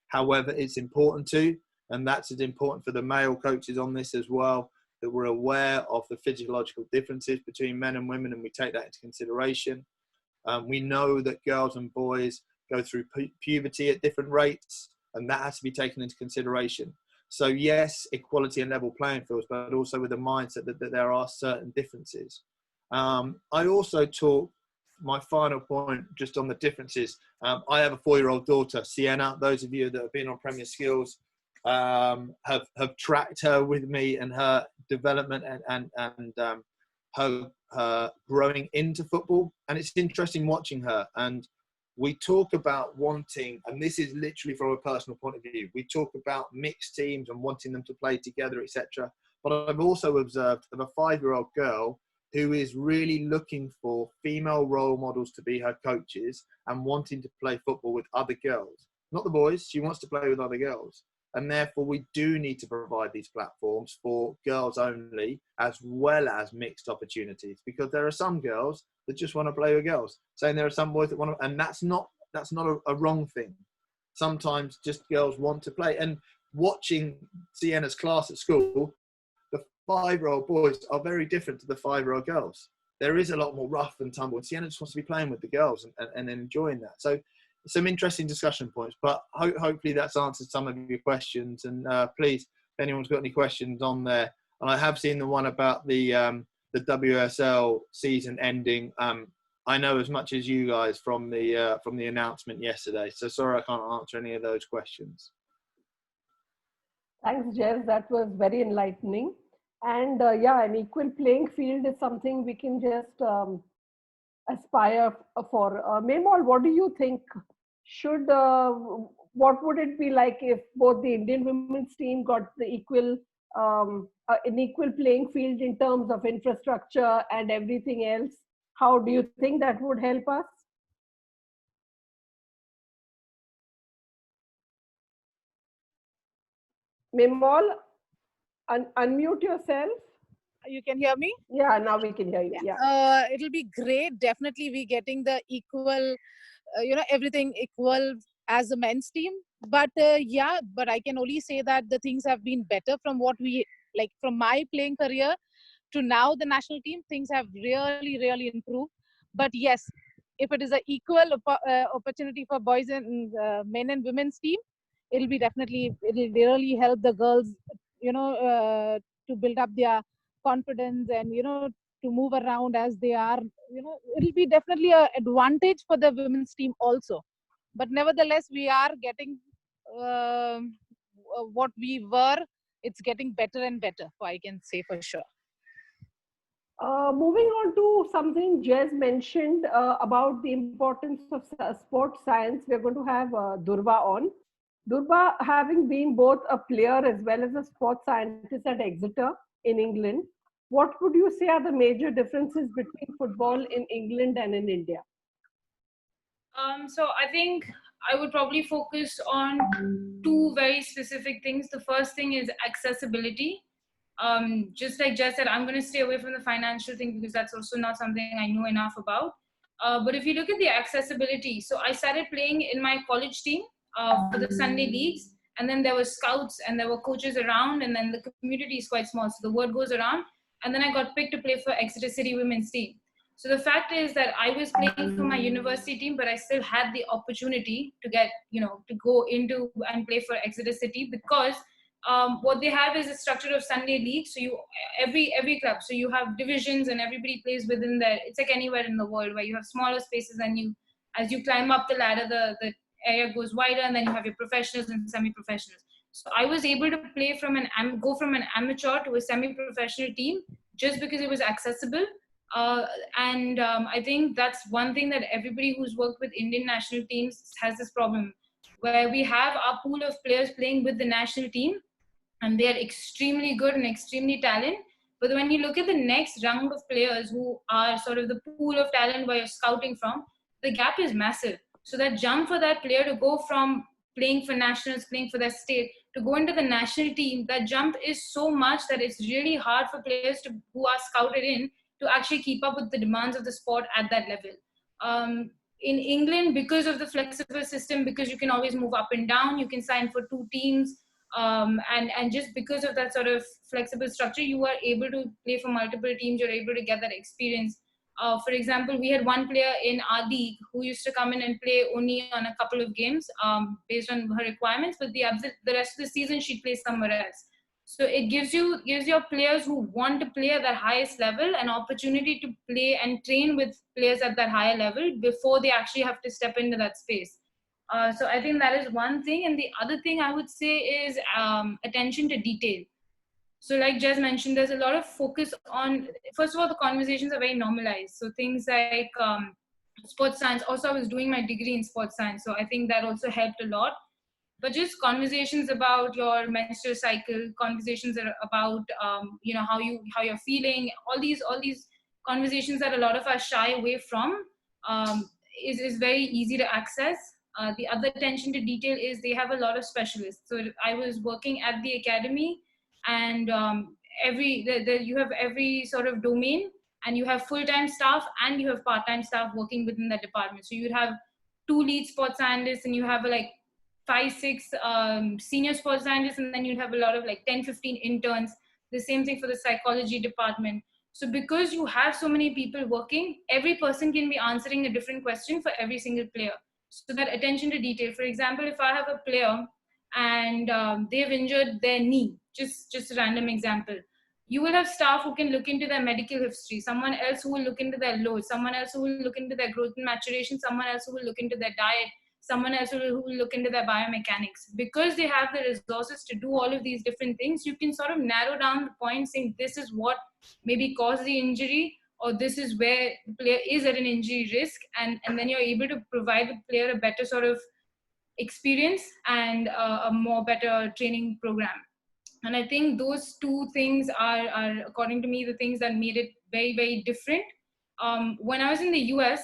However, it's important to, and that's as important for the male coaches on this as well, that we're aware of the physiological differences between men and women, and we take that into consideration. We know that girls and boys go through puberty at different rates, and that has to be taken into consideration. So yes, equality and level playing fields, but also with the mindset that there are certain differences. I also talk, my final point just on the differences. I have a 4-year-old daughter, Sienna. Those of you that have been on Premier Skills have tracked her with me and her development and her growing into football. And it's interesting watching her. And we talk about wanting, and this is literally from a personal point of view, we talk about mixed teams and wanting them to play together, etc. But I've also observed of a 5-year-old girl who is really looking for female role models to be her coaches and wanting to play football with other girls. Not the boys, she wants to play with other girls. And therefore we do need to provide these platforms for girls only, as well as mixed opportunities, because there are some girls that just want to play with girls, saying there are some boys that want to, and that's not a wrong thing. Sometimes just girls want to play. And watching Sienna's class at school, the 5-year-old boys are very different to the 5-year-old girls. There is a lot more rough and tumble, and Sienna just wants to be playing with the girls and enjoying that. So some interesting discussion points, but hopefully that's answered some of your questions. And please, if anyone's got any questions on there, and I have seen the one about the WSL season ending. I know as much as you guys from the announcement yesterday, so sorry I can't answer any of those questions. Thanks, Jez. That was very enlightening. And yeah, an equal playing field is something we can just aspire for. Memol, what do you think? What would it be like if both the Indian women's team got the an equal playing field in terms of infrastructure and everything else? How do you think that would help us? Memol, unmute yourself. You can hear me? Yeah, now we can hear you. Yeah. It'll be great. Definitely, we getting the equal, everything equal as a men's team. But yeah, but I can only say that the things have been better from what we like from my playing career to now the national team. Things have really, really improved. But yes, if it is an equal opportunity for boys and men and women's team, it'll really help the girls, to build up their confidence and, to move around as they are, it'll be definitely an advantage for the women's team also. But nevertheless, we are getting what we were. It's getting better and better, I can say for sure. Moving on to something Jez mentioned about the importance of sports science, we're going to have Durva on. Durva, having been both a player as well as a sports scientist at Exeter in England, what would you say are the major differences between football in England and in India? So I think I would probably focus on 2 very specific things. The first thing is accessibility. Just like Jess said, I'm going to stay away from the financial thing because that's also not something I know enough about. But if you look at the accessibility, so I started playing in my college team for the Sunday leagues, and then there were scouts and there were coaches around, and then the community is quite small, so the word goes around. And then I got picked to play for Exeter City women's team. So the fact is that I was playing for my university team, but I still had the opportunity to get, to go into and play for Exeter City because what they have is a structure of Sunday league. So every club, so you have divisions and everybody plays within there. It's like anywhere in the world where you have smaller spaces and as you climb up the ladder, the area goes wider, and then you have your professionals and semi-professionals. So I was able to play go from an amateur to a semi-professional team just because it was accessible. I think that's one thing that everybody who's worked with Indian national teams has this problem, where we have our pool of players playing with the national team, and they are extremely good and extremely talented. But when you look at the next round of players who are sort of the pool of talent where you're scouting from, the gap is massive. So that jump for that player to go from playing for nationals, playing for their state, to go into the national team, that jump is so much that it's really hard for players who are scouted in to actually keep up with the demands of the sport at that level. In England, because of the flexible system, because you can always move up and down, you can sign for 2 teams, and just because of that sort of flexible structure, you are able to play for multiple teams, you're able to get that experience. For example, we had one player in our league who used to come in and play only on a couple of games based on her requirements, but the rest of the season she'd play somewhere else. So it gives your players who want to play at that highest level an opportunity to play and train with players at that higher level before they actually have to step into that space. So I think that is one thing. And the other thing I would say is attention to detail. So like Jez mentioned, there's a lot of focus on, first of all, the conversations are very normalized. So things like sports science. Also, I was doing my degree in sports science, so I think that also helped a lot. But just conversations about your menstrual cycle, conversations about how you're feeling, all these conversations that a lot of us shy away from is very easy to access. The other attention to detail is they have a lot of specialists. So I was working at the academy, and you have every sort of domain, and you have full-time staff and you have part-time staff working within that department. So you'd have 2 lead sports scientists, and you have like 5-6 senior sports scientists, and then you'd have a lot of like 10-15 interns. The same thing for the psychology department. So because you have so many people working, every person can be answering a different question for every single player. So that attention to detail. For example, if I have a player and they've injured their knee, just a random example, you will have staff who can look into their medical history, someone else who will look into their load, someone else who will look into their growth and maturation, someone else who will look into their diet, someone else who will look into their biomechanics. Because they have the resources to do all of these different things, you can sort of narrow down the point, saying this is what maybe caused the injury, or this is where the player is at an injury risk, and then you're able to provide the player a better sort of experience and a more better training program. And I think those 2 things are, according to me, the things that made it very, very different. When I was in the US,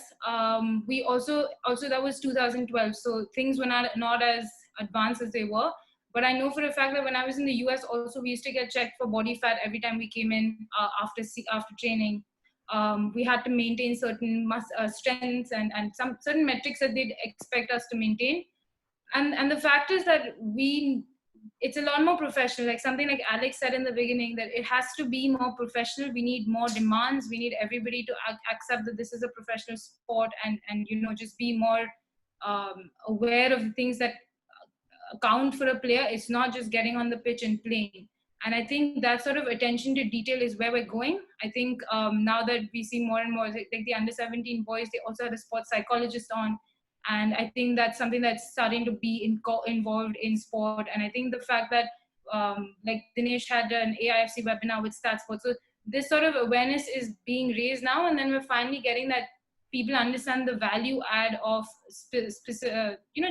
we also that was 2012, so things were not as advanced as they were. But I know for a fact that when I was in the US also, we used to get checked for body fat every time we came in after training. We had to maintain certain strengths and some certain metrics that they'd expect us to maintain. And the fact is that it's a lot more professional. Like something like Alex said in the beginning, that it has to be more professional. We need more demands. We need everybody to accept that this is a professional sport, and just be more aware of the things that account for a player. It's not just getting on the pitch and playing. And I think that sort of attention to detail is where we're going. I think now that we see more and more, like the under 17 boys, they also had a sports psychologist on. And I think that's something that's starting to be involved in sport. And I think the fact that like Dinesh had an AIFC webinar with StatSport. So this sort of awareness is being raised now. And then we're finally getting that people understand the value add of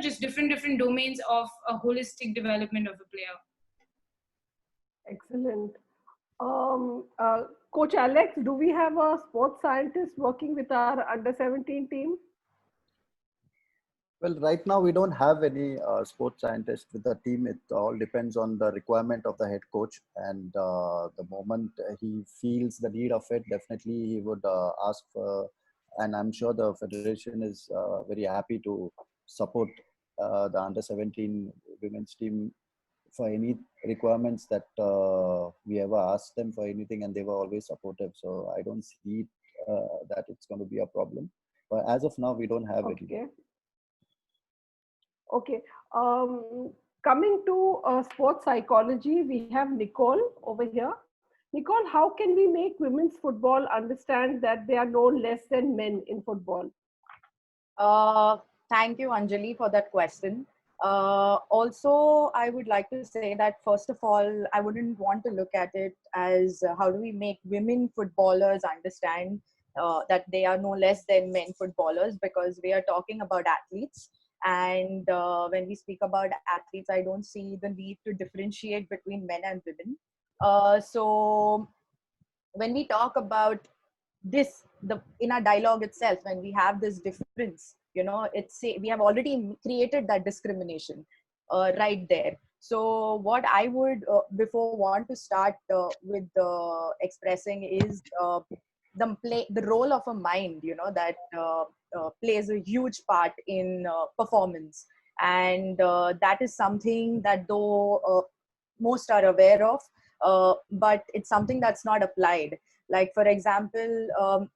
just different domains of a holistic development of a player. Excellent. Coach Alex, do we have a sports scientist working with our under 17 team? Well, right now we don't have any sports scientists with the team. It all depends on the requirement of the head coach, and the moment he feels the need of it, definitely he would ask for. And I'm sure the federation is very happy to support the under 17 women's team for any requirements that we ever asked them for anything, and they were always supportive. So I don't see that it's going to be a problem. But as of now, we don't have it. Okay. Coming to sports psychology, we have Nicole over here. Nicole, how can we make women's football understand that they are no less than men in football? Thank you, Anjali, for that question. Also, I would like to say that, first of all, I wouldn't want to look at it as how do we make women footballers understand that they are no less than men footballers, because we are talking about athletes. And when we speak about athletes, I don't see the need to differentiate between men and women. So when we talk about this, in our dialogue itself, when we have this difference, we have already created that discrimination right there. So what I would before want to start with expressing is the role of a mind, that plays a huge part in performance, and that is something that though most are aware of, but it's something that's not applied. Like for example,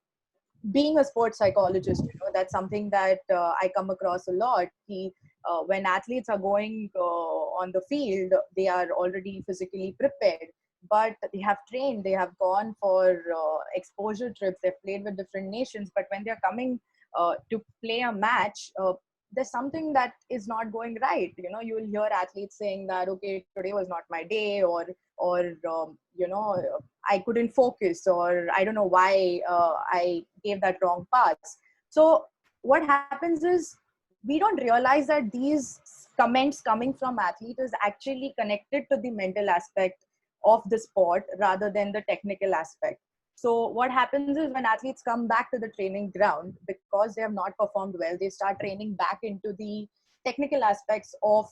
being a sports psychologist, that's something that I come across a lot. When athletes are going on the field, they are already physically prepared, but they have trained, they have gone for exposure trips, they've played with different nations, but when they're coming to play a match, there's something that is not going right. You will hear athletes saying that, okay, today was not my day, or I couldn't focus, or I don't know why I gave that wrong pass. So what happens is, we don't realize that these comments coming from athletes is actually connected to the mental aspect of the sport rather than the technical aspect. So what happens is, when athletes come back to the training ground, because they have not performed well, they start training back into the technical aspects of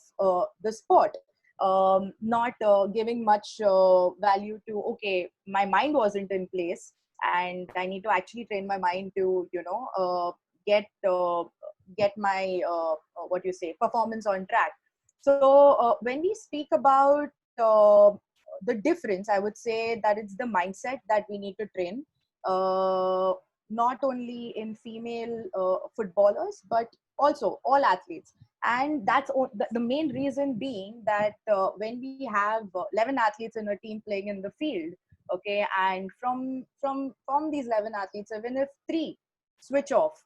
the sport, not giving much value to, okay, my mind wasn't in place, and I need to actually train my mind to get my performance on track. So when we speak about the difference, I would say that it's the mindset that we need to train, not only in female footballers, but also all athletes. And that's the main reason being that when we have 11 athletes in a team playing in the field, okay, and from these 11 athletes, even if 3 switch off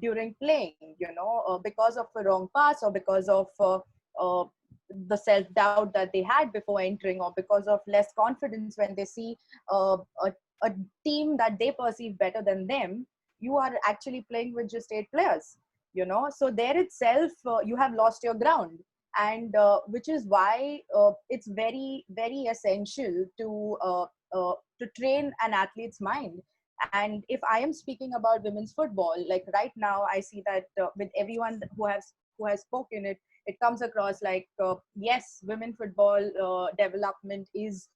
during playing, because of a wrong pass, or because of the self-doubt that they had before entering, or because of less confidence when they see a team that they perceive better than them, you are actually playing with just 8 players, so there itself you have lost your ground. And which is why it's very, very essential to train an athlete's mind. And if I am speaking about women's football, like right now, I see that with everyone who has spoken, it comes across like, yes, women football development is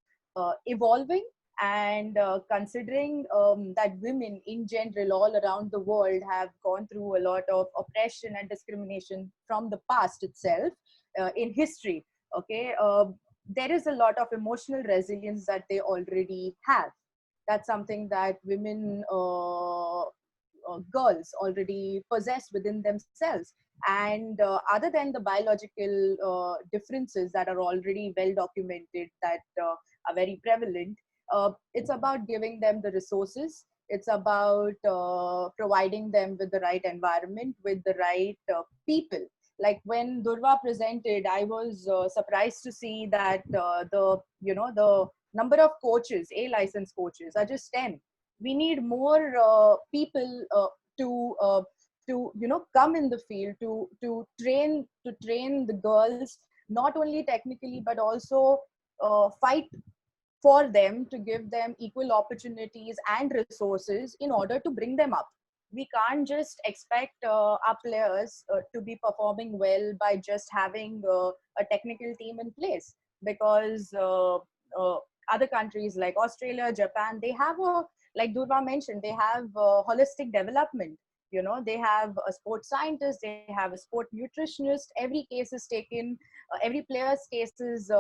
evolving, and considering that women in general all around the world have gone through a lot of oppression and discrimination from the past itself, in history, okay, there is a lot of emotional resilience that they already have. That's something that women girls already possess within themselves. And other than the biological differences that are already well documented, that are very prevalent, it's about giving them the resources. It's about providing them with the right environment, with the right people. Like when Durva presented, I was surprised to see that the number of coaches, A licensed coaches, are just 10. We need more people to come in the field to train the girls, not only technically but also fight for them, to give them equal opportunities and resources in order to bring them up. We can't just expect our players to be performing well by just having a technical team in place, because other countries like Australia, Japan, they have like Durva mentioned, they have holistic development. They have a sports scientist, they have a sport nutritionist. Every case is taken, every player's case is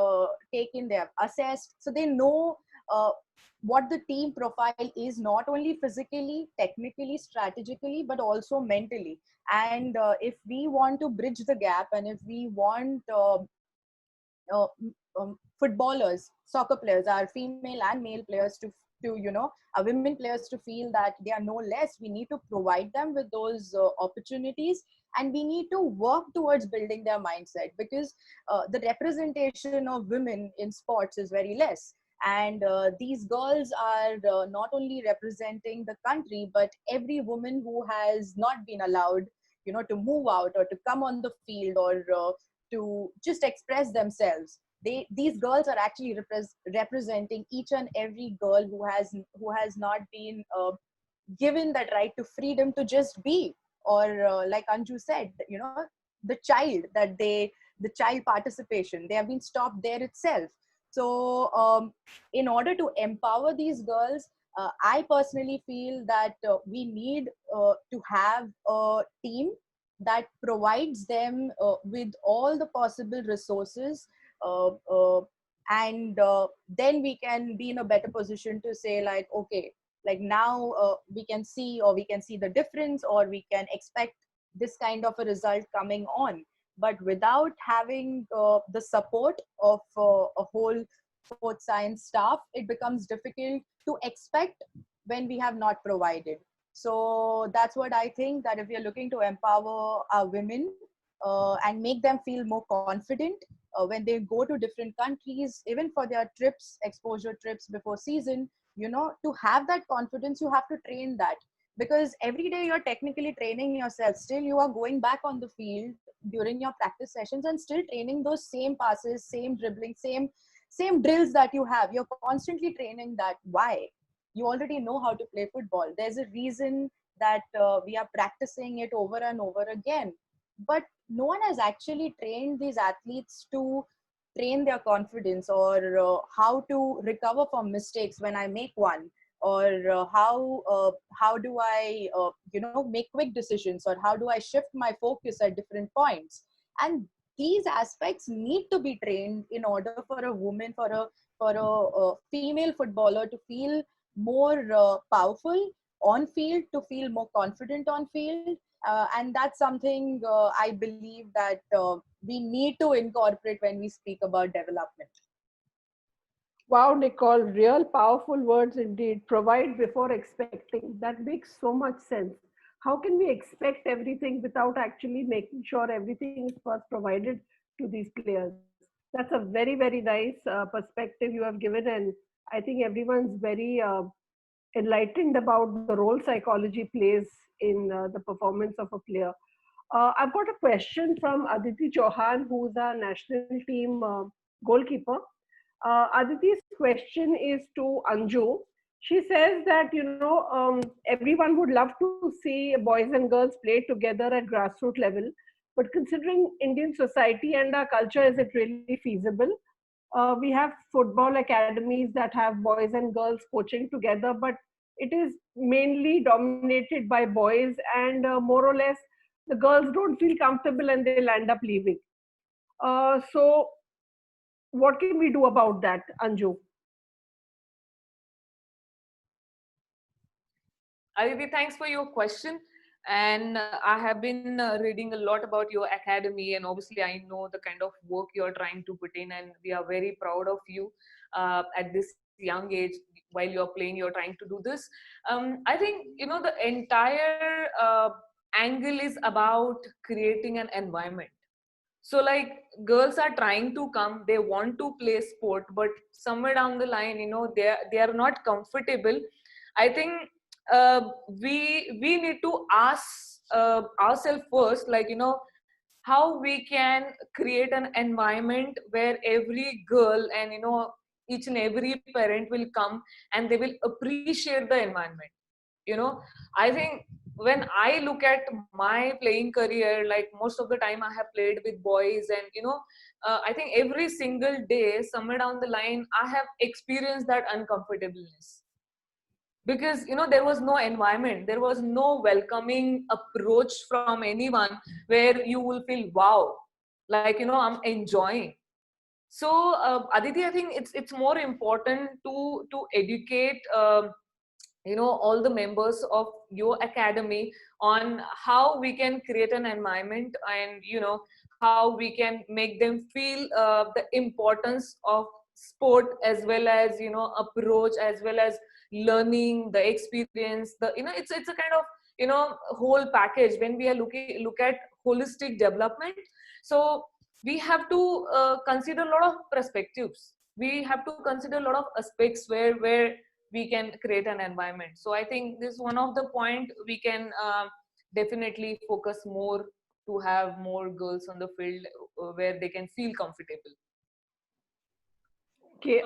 taken, they have assessed, so they know what the team profile is, not only physically, technically, strategically, but also mentally. And if we want to bridge the gap, and if we want footballers, soccer players, our female and male players to our women players to feel that they are no less, we need to provide them with those opportunities, and we need to work towards building their mindset, because the representation of women in sports is very less. And these girls are not only representing the country, but every woman who has not been allowed to move out, or to come on the field, or to just express themselves. these girls are actually representing each and every girl who has not been given that right to freedom to just be, or like Anju said, you know, the child participation, they have been stopped there itself. So in order to empower these girls, I personally feel that we need to have a team that provides them with all the possible resources, uh, uh, and then we can be in a better position to say like, okay, like now we can see, or we can see the difference, or we can expect this kind of a result coming on. But without having the support of a whole sports science staff, it becomes difficult to expect when we have not provided. So that's what I think, that if we are looking to empower our women and make them feel more confident when they go to different countries, even for their trips, exposure trips before season, you know, to have that confidence, you have to train that. Because every day you're technically training yourself, still you are going back on the field during your practice sessions and still training those same passes, same dribbling, same drills that you have. You're constantly training that. Why? You already know how to play football. There's a reason that we are practicing it over and over again. But no one has actually trained these athletes to train their confidence, or how to recover from mistakes when I make one, or how do I you know, make quick decisions, or how do I shift my focus at different points. And these aspects need to be trained in order for a woman, for a female footballer to feel more powerful on field, to feel more confident on field. And that's something I believe that we need to incorporate when we speak about development. Wow, Nicole, real powerful words indeed. Provide before expecting. That makes so much sense. How can we expect everything without actually making sure everything is first provided to these players? That's a very, very nice perspective you have given. And I think everyone's very enlightened about the role psychology plays in the performance of a player. I've got a question from Aditi Chauhan, who's a national team goalkeeper. Aditi's question is to Anju. She says that, you know, everyone would love to see boys and girls play together at grassroots level, but considering Indian society and our culture, is it really feasible? We have football academies that have boys and girls coaching together, but it is mainly dominated by boys, and more or less the girls don't feel comfortable and they'll end up leaving. So what can we do about that, Anju? Aditi, thanks for your question. And I have been reading a lot about your academy, and obviously I know the kind of work you're trying to put in, and we are very proud of you at this young age. While you're playing, you're trying to do this. I think, you know, the entire angle is about creating an environment. So like, girls are trying to come, they want to play sport, but somewhere down the line, you know, they are not comfortable. I think we need to ask ourselves first, like, you know, how we can create an environment where every girl, and you know, each and every parent will come and they will appreciate the environment. You know, I think when I look at my playing career, like most of the time I have played with boys, and you know, I think every single day, somewhere down the line, I have experienced that uncomfortableness, because you know, there was no environment, there was no welcoming approach from anyone where you will feel wow, like, you know, I'm enjoying. So Aditi, I think it's more important to educate you know, all the members of your academy on how we can create an environment, and you know, how we can make them feel the importance of sport, as well as, you know, approach, as well as learning, the experience, the, you know, it's a kind of, you know, whole package when we are look at holistic development. So we have to consider a lot of perspectives, we have to consider a lot of aspects where we can create an environment. So I think this is one of the point we can definitely focus more, to have more girls on the field where they can feel comfortable. Okay,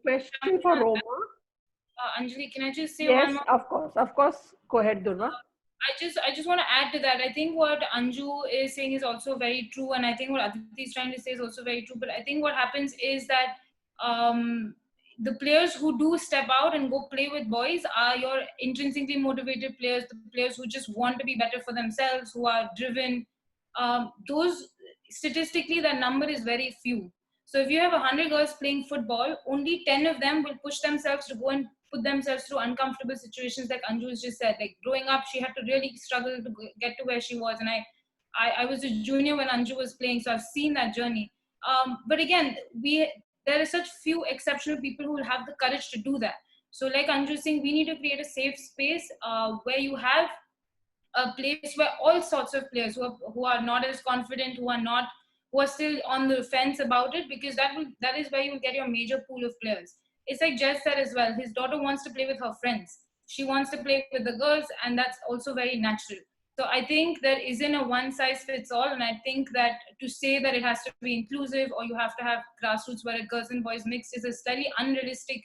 question for Roma. Anjali, can I just say Yes, one more? of course. Go ahead, Durva. I just want to add to that. I think what Anju is saying is also very true, and I think what Aditi is trying to say is also very true. But I think what happens is that the players who do step out and go play with boys are your intrinsically motivated players, the players who just want to be better for themselves, who are driven. Those statistically, that number is very few. So if you have 100 girls playing football, only 10 of them will push themselves to go and put themselves through uncomfortable situations, like Anju has just said. Like growing up, she had to really struggle to get to where she was, and I was a junior when Anju was playing, so I've seen that journey. But again, there are such few exceptional people who will have the courage to do that. So like Anju is saying, we need to create a safe space where you have a place where all sorts of players who are not as confident, who are still on the fence about it, because that is where you will get your major pool of players. It's like Jeff said as well, his daughter wants to play with her friends. She wants to play with the girls, and that's also very natural. So I think there isn't a one size fits all, and I think that to say that it has to be inclusive or you have to have grassroots where girls and boys mixed is a slightly unrealistic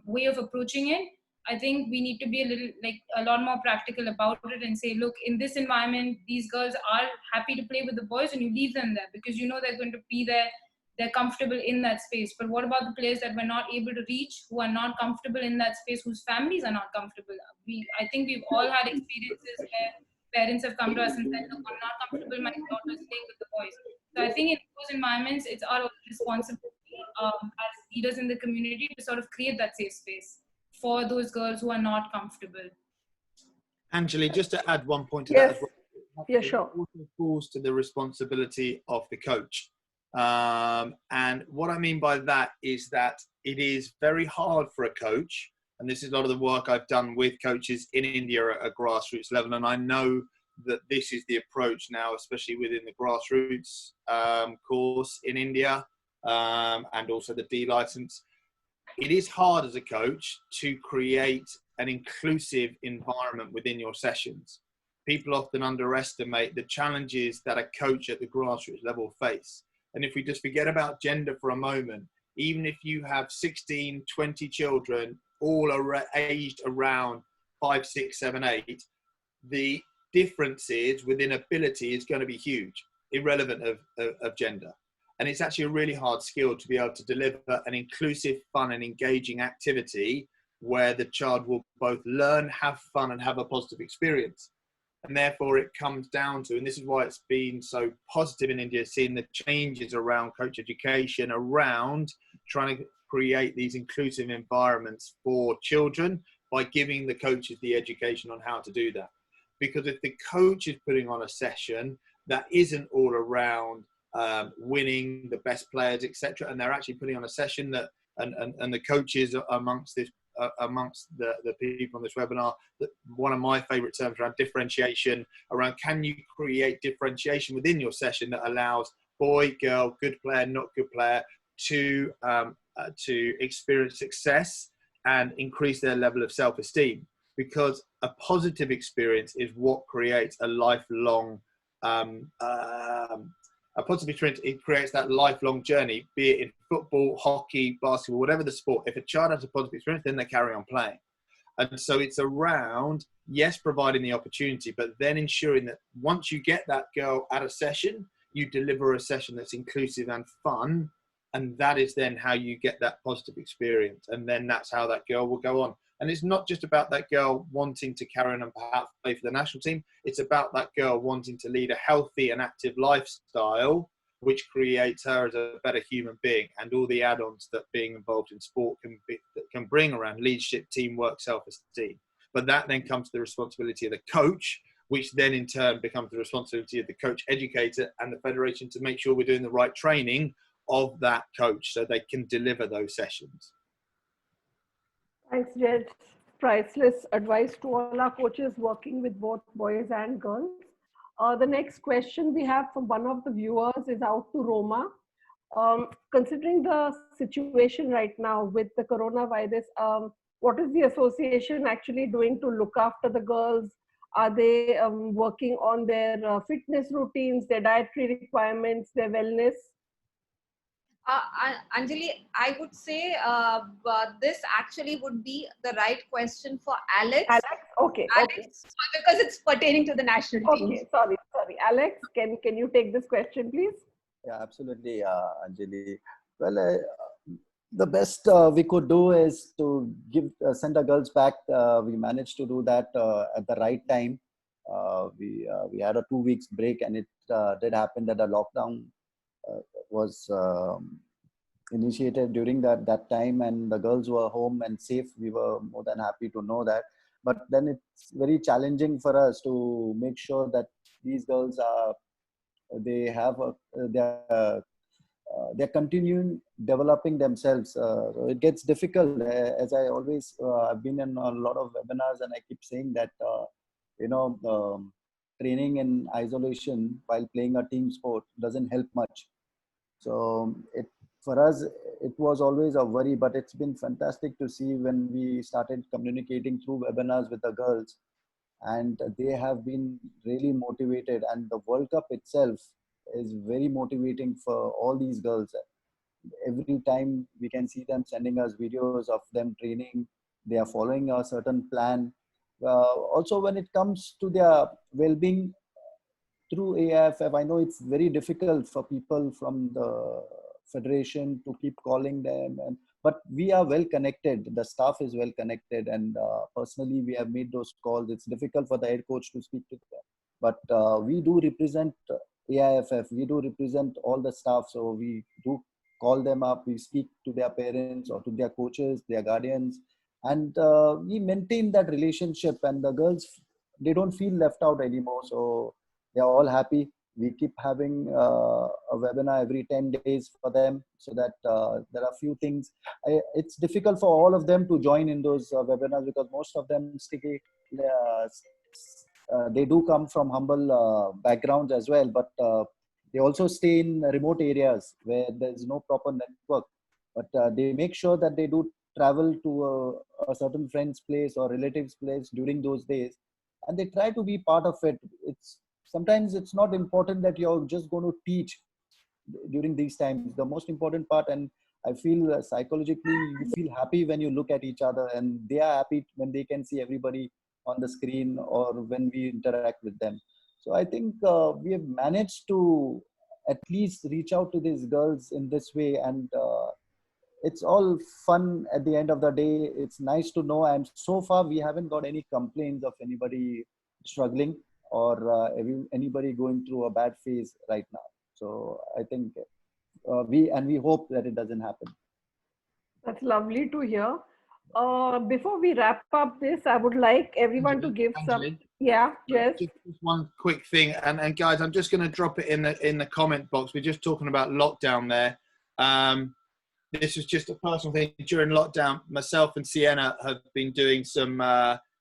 way of approaching it. I think we need to be a lot more practical about it and say, look, in this environment, these girls are happy to play with the boys, and you leave them there because you know they're going to be there. They're comfortable in that space. But what about the players that we're not able to reach, who are not comfortable in that space, whose families are not comfortable? I think we've all had experiences where parents have come to us and said, look, I'm not comfortable, my daughter's playing with the boys. So I think in those environments, it's our responsibility as leaders in the community to sort of create that safe space for those girls who are not comfortable. Anjali, just to add one point to that as well. Yeah, sure. It also falls to the responsibility of the coach. And what I mean by that is that it is very hard for a coach, and this is a lot of the work I've done with coaches in India at a grassroots level, and I know that this is the approach now, especially within the grassroots course in India, and also the D license. It is hard as a coach to create an inclusive environment within your sessions. People often underestimate the challenges that a coach at the grassroots level face. And if we just forget about gender for a moment, even if you have 16, 20 children, all are aged around 5, 6, 7, 8, the differences within ability is going to be huge, irrelevant of gender. And it's actually a really hard skill to be able to deliver an inclusive, fun and engaging activity where the child will both learn, have fun and have a positive experience. And therefore it comes down to, and this is why it's been so positive in India, seeing the changes around coach education, around trying to create these inclusive environments for children by giving the coaches the education on how to do that. Because if the coach is putting on a session that isn't all around winning the best players, etc., and they're actually putting on a session that, and the coaches amongst this, amongst the people on this webinar, that one of my favorite terms around differentiation, around can you create differentiation within your session that allows boy, girl, good player, not good player to experience success and increase their level of self-esteem, because a positive experience is what creates a lifelong a positive experience. It creates that lifelong journey, be it in football, hockey, basketball, whatever the sport. If a child has a positive experience, then they carry on playing. And so it's around, yes, providing the opportunity, but then ensuring that once you get that girl at a session, you deliver a session that's inclusive and fun. And that is then how you get that positive experience. And then that's how that girl will go on. And it's not just about that girl wanting to carry on and perhaps play for the national team. It's about that girl wanting to lead a healthy and active lifestyle, which creates her as a better human being, and all the add-ons that being involved in sport can bring around leadership, teamwork, self-esteem. But that then comes to the responsibility of the coach, which then in turn becomes the responsibility of the coach educator and the federation to make sure we're doing the right training of that coach so they can deliver those sessions. Thanks, Jed. Priceless advice to all our coaches working with both boys and girls. The next question we have from one of the viewers is out to Roma. Considering the situation right now with the coronavirus, what is the association actually doing to look after the girls? Are they working on their fitness routines, their dietary requirements, their wellness? Anjali, I would say this actually would be the right question for Alex. Alex, okay, okay. Alex, because it's pertaining to the national team. Okay, sorry. Alex, can you take this question, please? Yeah, absolutely, Anjali. Well, the best we could do is to send the girls back. We managed to do that at the right time. We had a 2 weeks break, and it did happen that the lockdown was initiated during that time, and the girls were home and safe. We were more than happy to know that. But then it's very challenging for us to make sure that these girls are they have they're continuing developing themselves. It gets difficult, as I always I've been in a lot of webinars, and I keep saying that training in isolation while playing a team sport doesn't help much. So for us it was always a worry, but it's been fantastic to see when we started communicating through webinars with the girls, and they have been really motivated, and the World Cup itself is very motivating for all these girls. Every time we can see them sending us videos of them training, they are following a certain plan. Also, when it comes to their well-being through AIFF, I know it's very difficult for people from the federation to keep calling them, but we are well connected. The staff is well connected, and personally we have made those calls. It's difficult for the head coach to speak to them, but we do represent AIFF. We do represent all the staff, so we do call them up. We speak to their parents or to their coaches, their guardians, and we maintain that relationship. And the girls, they don't feel left out anymore, so they are all happy. We keep having a webinar every 10 days for them, so that there are a few things. It's difficult for all of them to join in those webinars, because most of them they do come from humble backgrounds as well, but they also stay in remote areas where there's no proper network. But they make sure that they do travel to a certain friend's place or relative's place during those days, and they try to be part of it. Sometimes it's not important that you're just going to teach during these times. The most important part, and I feel psychologically you feel happy when you look at each other, and they are happy when they can see everybody on the screen or when we interact with them. So I think we have managed to at least reach out to these girls in this way, and it's all fun at the end of the day. It's nice to know, and so far we haven't got any complaints of anybody struggling or anybody going through a bad phase right now. So I think we hope that it doesn't happen. That's lovely to hear. Before we wrap up this, I would like everyone to give some. Yeah, Jess. Just one quick thing, and guys, I'm just going to drop it in the comment box. We're just talking about lockdown there. This is just a personal thing. During lockdown, myself and Sienna have been doing some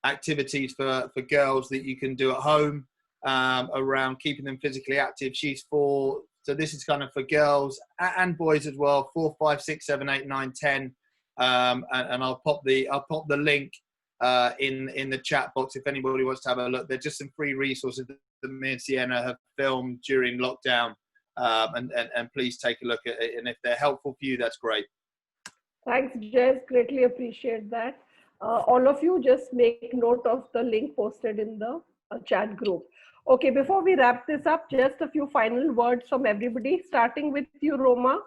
activities for girls that you can do at home around keeping them physically active. She's 4, so this is kind of for girls and boys as well. 4, 5, 6, 7, 8, 9, 10, and I'll pop the link in the chat box if anybody wants to have a look. They're just some free resources that me and Sienna have filmed during lockdown, and please take a look at it. And if they're helpful for you, that's great. Thanks, Jess. Greatly appreciate that. All of you just make note of the link posted in the chat group. Okay, before we wrap this up, just a few final words from everybody, starting with you, Roma.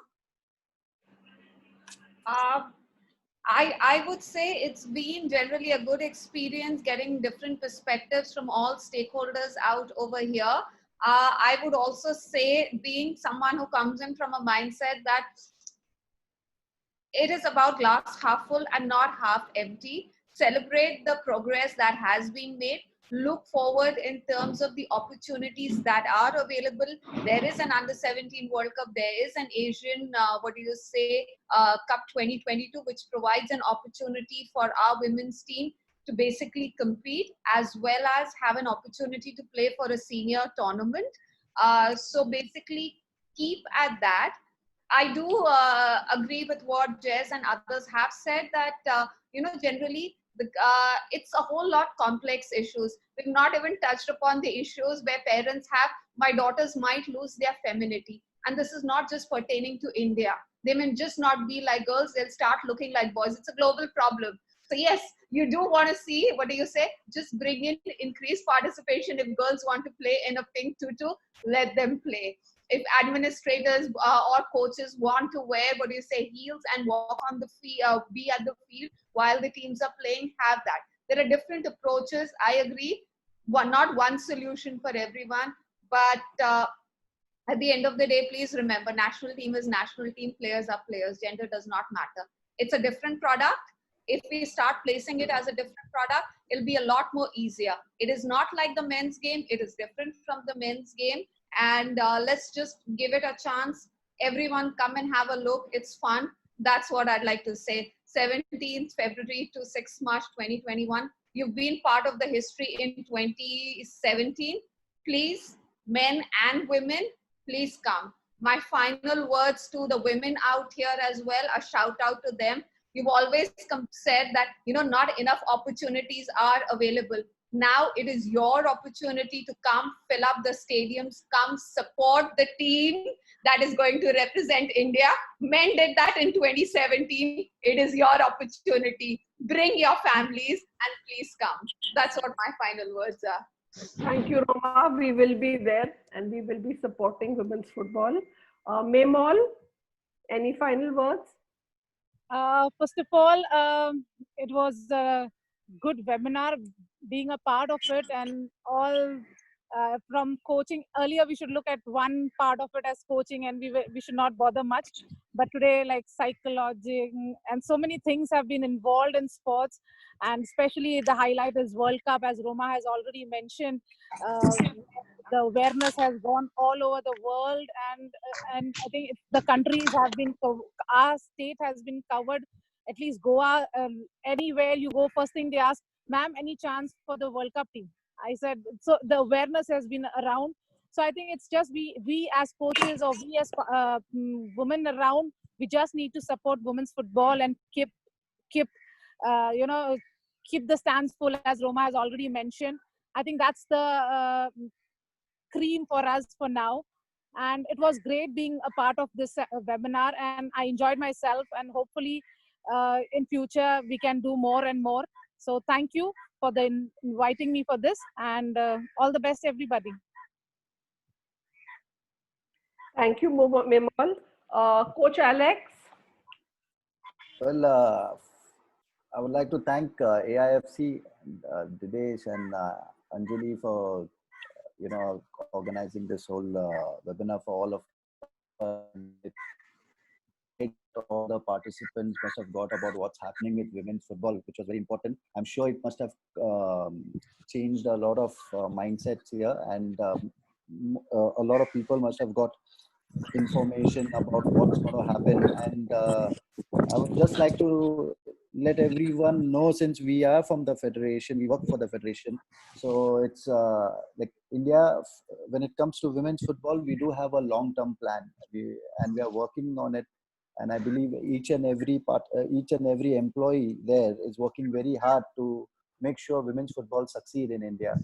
I would say it's been generally a good experience getting different perspectives from all stakeholders out over here. I would also say, being someone who comes in from a mindset that it is about glass half full and not half empty. Celebrate the progress that has been made. Look forward in terms of the opportunities that are available. There is an Under-17 World Cup. There is an Asian, Cup 2022, which provides an opportunity for our women's team to basically compete, as well as have an opportunity to play for a senior tournament. So basically, keep at that. I do agree with what Jess and others have said, that generally it's a whole lot complex issues. We've not even touched upon the issues where parents have, my daughters might lose their femininity. And this is not just pertaining to India. They may just not be like girls, they'll start looking like boys. It's a global problem. So yes, you do want to see, what do you say? Just bring in increased participation. If girls want to play in a pink tutu, let them play. If administrators or coaches want to wear, what do you say, heels and walk on the field, be at the field while the teams are playing, have that. There are different approaches. I agree. Not one solution for everyone, but at the end of the day, please remember, national team is national team, players are players, gender does not matter. It's a different product. If we start placing it as a different product, it'll be a lot more easier. It is not like the men's game. It is different from the men's game. And let's just give it a chance. Everyone come and have a look. It's fun. That's what I'd like to say. 17th February to 6th March 2021. You've been part of the history in 2017. Please, men and women, please come. My final words to the women out here as well, a shout out to them. You've always said that, not enough opportunities are available. Now it is your opportunity to come fill up the stadiums, come support the team that is going to represent India. Men did that in 2017. It is your opportunity. Bring your families and please come. That's what my final words are. Thank you, Roma. We will be there and we will be supporting women's football. Memol, any final words? First of all, it was a good webinar, being a part of it, and all from coaching. Earlier, we should look at one part of it as coaching, and we should not bother much. But today, like psychology and so many things have been involved in sports, and especially the highlight is World Cup, as Roma has already mentioned. The awareness has gone all over the world, and I think the countries have been, our state has been covered. At least Goa, anywhere you go, first thing they ask, ma'am, any chance for the World Cup team? I said, so the awareness has been around. So I think it's just we as coaches, or we as women around, we just need to support women's football and keep the stands full, as Roma has already mentioned. I think that's the cream for us for now. And it was great being a part of this webinar, and I enjoyed myself, and hopefully in future we can do more and more. So thank you for inviting me for this, and all the best, everybody. Thank you, Memol. Coach Alex. Well, I would like to thank AIFC, Dinesh and Anjali for organizing this whole webinar for all of us. All the participants must have got about what's happening with women's football, which was very important. I'm sure it must have changed a lot of mindsets here, and a lot of people must have got information about what's going to happen. And I would just like to let everyone know, since we are from the federation, we work for the federation. So it's like India, when it comes to women's football, we do have a long-term plan, and we are working on it. And I believe each and every employee there is working very hard to make sure women's football succeed in India.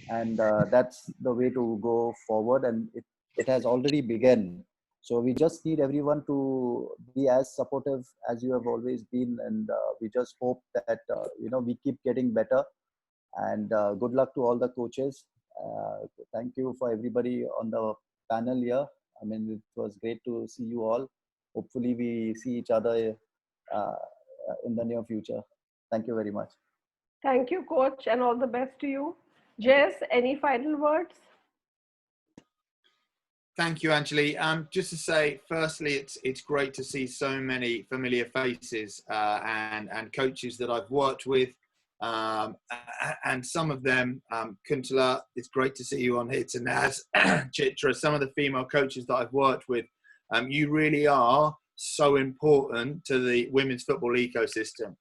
And that's the way to go forward. And it has already begun. So we just need everyone to be as supportive as you have always been. And we just hope that, we keep getting better. And good luck to all the coaches. Thank you for everybody on the panel here. I mean, it was great to see you all. Hopefully we see each other in the near future. Thank you very much. Thank you, Coach, and all the best to you. Jess, any final words? Thank you, Anjali. Just to say, firstly, it's great to see so many familiar faces and coaches that I've worked with, and some of them, Kuntala, it's great to see you on here, Tanaz, Chitra, some of the female coaches that I've worked with. You really are so important to the women's football ecosystem.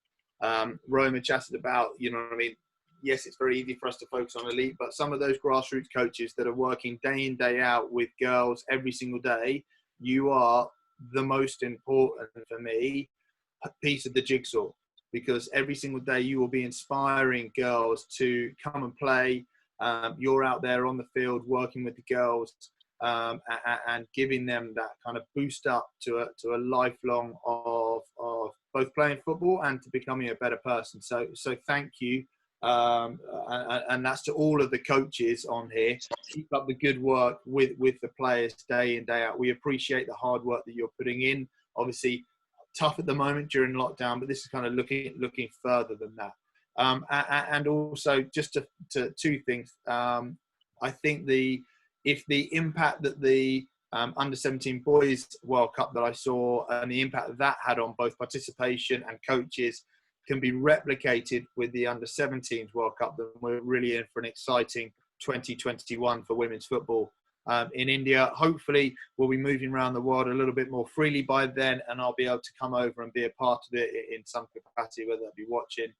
Roma chatted about, yes, it's very easy for us to focus on elite, but some of those grassroots coaches that are working day in, day out with girls every single day, you are the most important, for me, piece of the jigsaw, because every single day you will be inspiring girls to come and play. You're out there on the field working with the girls. and giving them that kind of boost up to a lifelong of both playing football and to becoming a better person. So thank you. And that's to all of the coaches on here. Keep up the good work with the players day in, day out. We appreciate the hard work that you're putting in. Obviously tough at the moment during lockdown, but this is kind of looking further than that. And also just to two things. I think if the impact that the under 17 boys World Cup that I saw and the impact that had on both participation and coaches can be replicated with the under 17s World Cup, then we're really in for an exciting 2021 for women's football. In India, hopefully we'll be moving around the world a little bit more freely by then, and I'll be able to come over and be a part of it in some capacity, whether I'll be watching.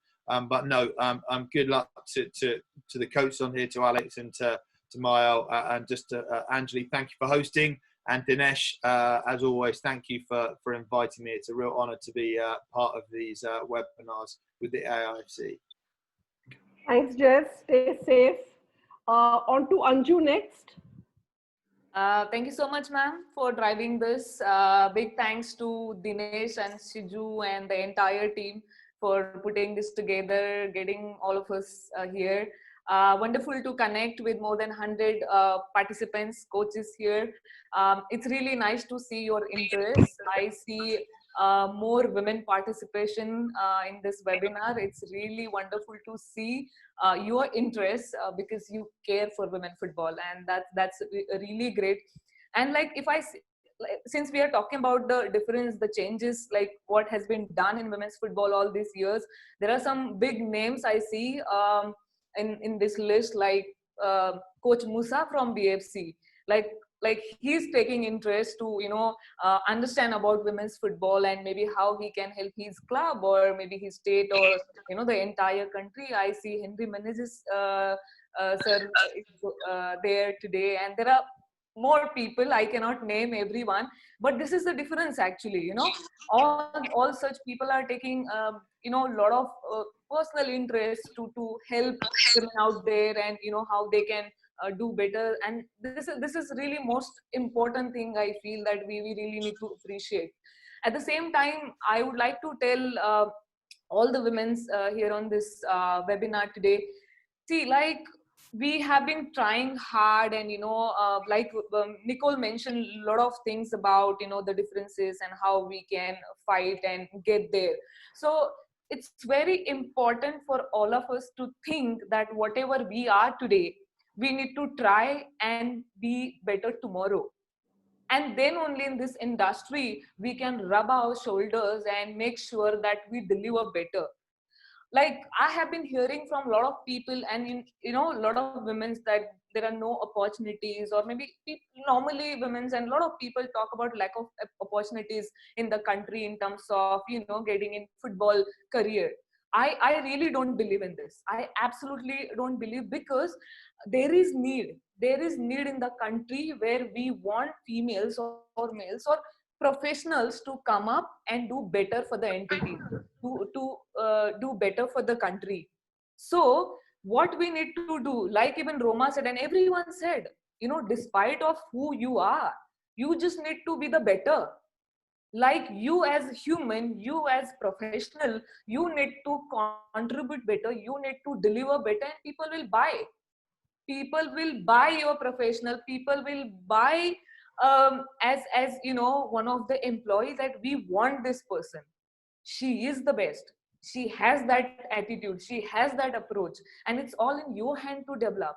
But no, good luck to the coaches on here, to Alex and to Mael, and just to Anjali, thank you for hosting. And Dinesh, as always, thank you for inviting me. It's a real honour to be part of these webinars with the AIFC. Thanks, Jeff. Stay safe. On to Anju next. Thank you so much, ma'am, for driving this. Big thanks to Dinesh and Shiju and the entire team for putting this together, getting all of us here. Wonderful to connect with more than 100 participants, coaches here. It's really nice to see your interest. I see more women participation in this webinar. It's really wonderful to see your interest because you care for women football, and that's really great. And like since we are talking about the difference, the changes, like what has been done in women's football all these years, there are some big names I see in this list, like Coach Musa from BFC. Like he's taking interest to understand about women's football and maybe how he can help his club or maybe his state or the entire country. I see Henry Menezes sir there today, and there are more people. I cannot name everyone, but this is the difference actually. All such people are taking a lot of personal interest to help women out there, and how they can do better. And this is really most important thing I feel that we really need to appreciate. At the same time, I would like to tell all the women's here on this webinar today, see, like we have been trying hard, and like Nicole mentioned a lot of things about the differences and how we can fight and get there. So it's very important for all of us to think that whatever we are today, we need to try and be better tomorrow. And then only in this industry, we can rub our shoulders and make sure that we deliver better. Like I have been hearing from a lot of people and a lot of women that there are no opportunities, or maybe normally women and a lot of people talk about lack of opportunities in the country in terms of getting in football career. I really don't believe in this. I absolutely don't believe, because there is need in the country where we want females or males or professionals to come up and do better for the entity, to do better for the country. So what we need to do, like even Roma said and everyone said, despite of who you are, you just need to be the better. Like you as human, you as professional, you need to contribute better, you need to deliver better, and people will buy. People will buy your professional, people will buy as one of the employees, that we want this person. She is the best. She has that attitude. She has that approach. And it's all in your hand to develop.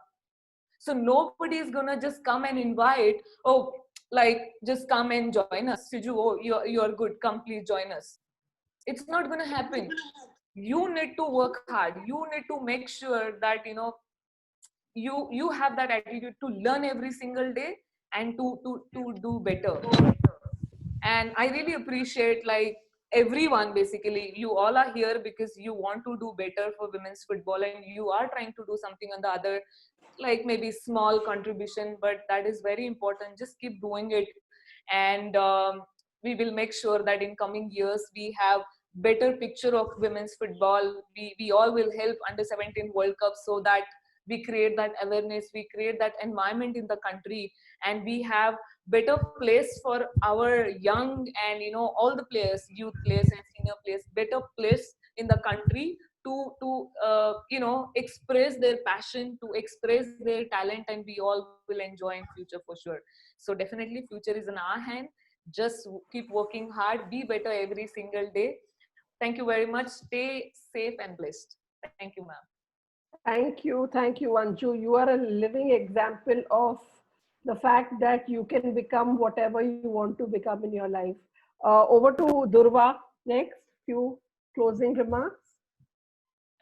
So nobody is going to just come and invite, oh, like, just come and join us. Siju, oh, you're good. Come, please join us. It's not going to happen. You need to work hard. You need to make sure that, you have that attitude to learn every single day and to do better. And I really appreciate, like, everyone, basically, you all are here because you want to do better for women's football, and you are trying to do something on the other, like maybe small contribution, but that is very important. Just keep doing it, and we will make sure that in coming years we have better picture of women's football. We all will help under 17 World Cup, so that we create that awareness, we create that environment in the country, and we have better place for our young and all the players, youth players and senior players, better place in the country to express their passion, to express their talent, and we all will enjoy in future for sure. So definitely future is in our hand. Just keep working hard, be better every single day. Thank you very much. Stay safe and blessed. Thank you, ma'am. Thank you, Anju. You are a living example of the fact that you can become whatever you want to become in your life. Over to Durva next. Few closing remarks.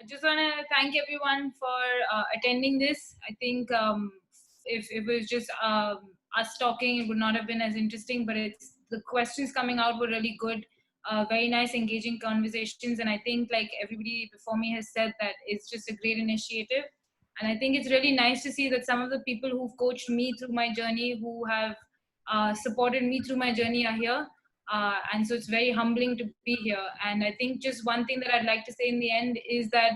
I just want to thank everyone for attending this. I think if it was just us talking, it would not have been as interesting, but the questions coming out were really good. Very nice, engaging conversations. And I think, like everybody before me has said, that it's just a great initiative. And I think it's really nice to see that some of the people who've coached me through my journey, who have supported me through my journey, are here. And so it's very humbling to be here. And I think just one thing that I'd like to say in the end is that,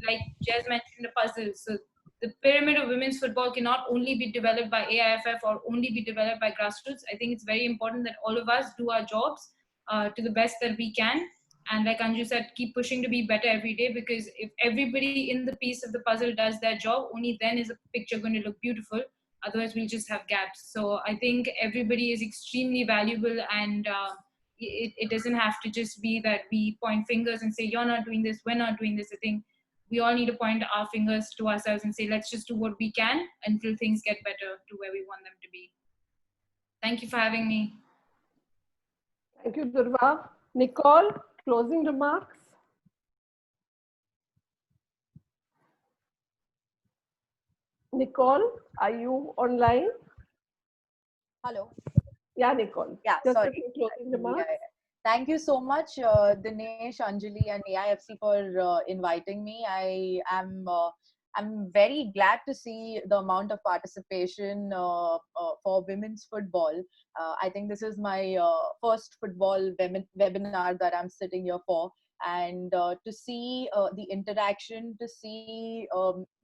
like Jez mentioned, the puzzle. So the pyramid of women's football cannot only be developed by AIFF or only be developed by grassroots. I think it's very important that all of us do our jobs to the best that we can. And like Anju said, keep pushing to be better every day, because if everybody in the piece of the puzzle does their job, only then is a picture going to look beautiful. Otherwise, we'll just have gaps. So I think everybody is extremely valuable, and it doesn't have to just be that we point fingers and say, you're not doing this, we're not doing this. I think we all need to point our fingers to ourselves and say, let's just do what we can until things get better to where we want them to be. Thank you for having me. Thank you, Durva. Nicole, closing remarks. Nicole, are you online? Hello. Yeah, Nicole. Yeah, Just sorry. a few closing remarks. Yeah. Thank you so much, Dinesh, Anjali, and AIFC for inviting me. I'm very glad to see the amount of participation for women's football. I think this is my first football webinar that I'm sitting here for. And to see the interaction, to see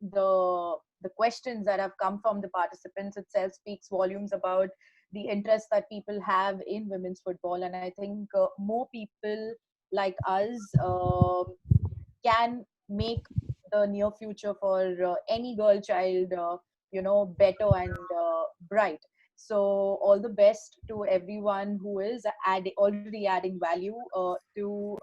the questions that have come from the participants itself speaks volumes about the interest that people have in women's football. And I think more people like us can make the near future for any girl child, better and bright. So all the best to everyone who is already adding value to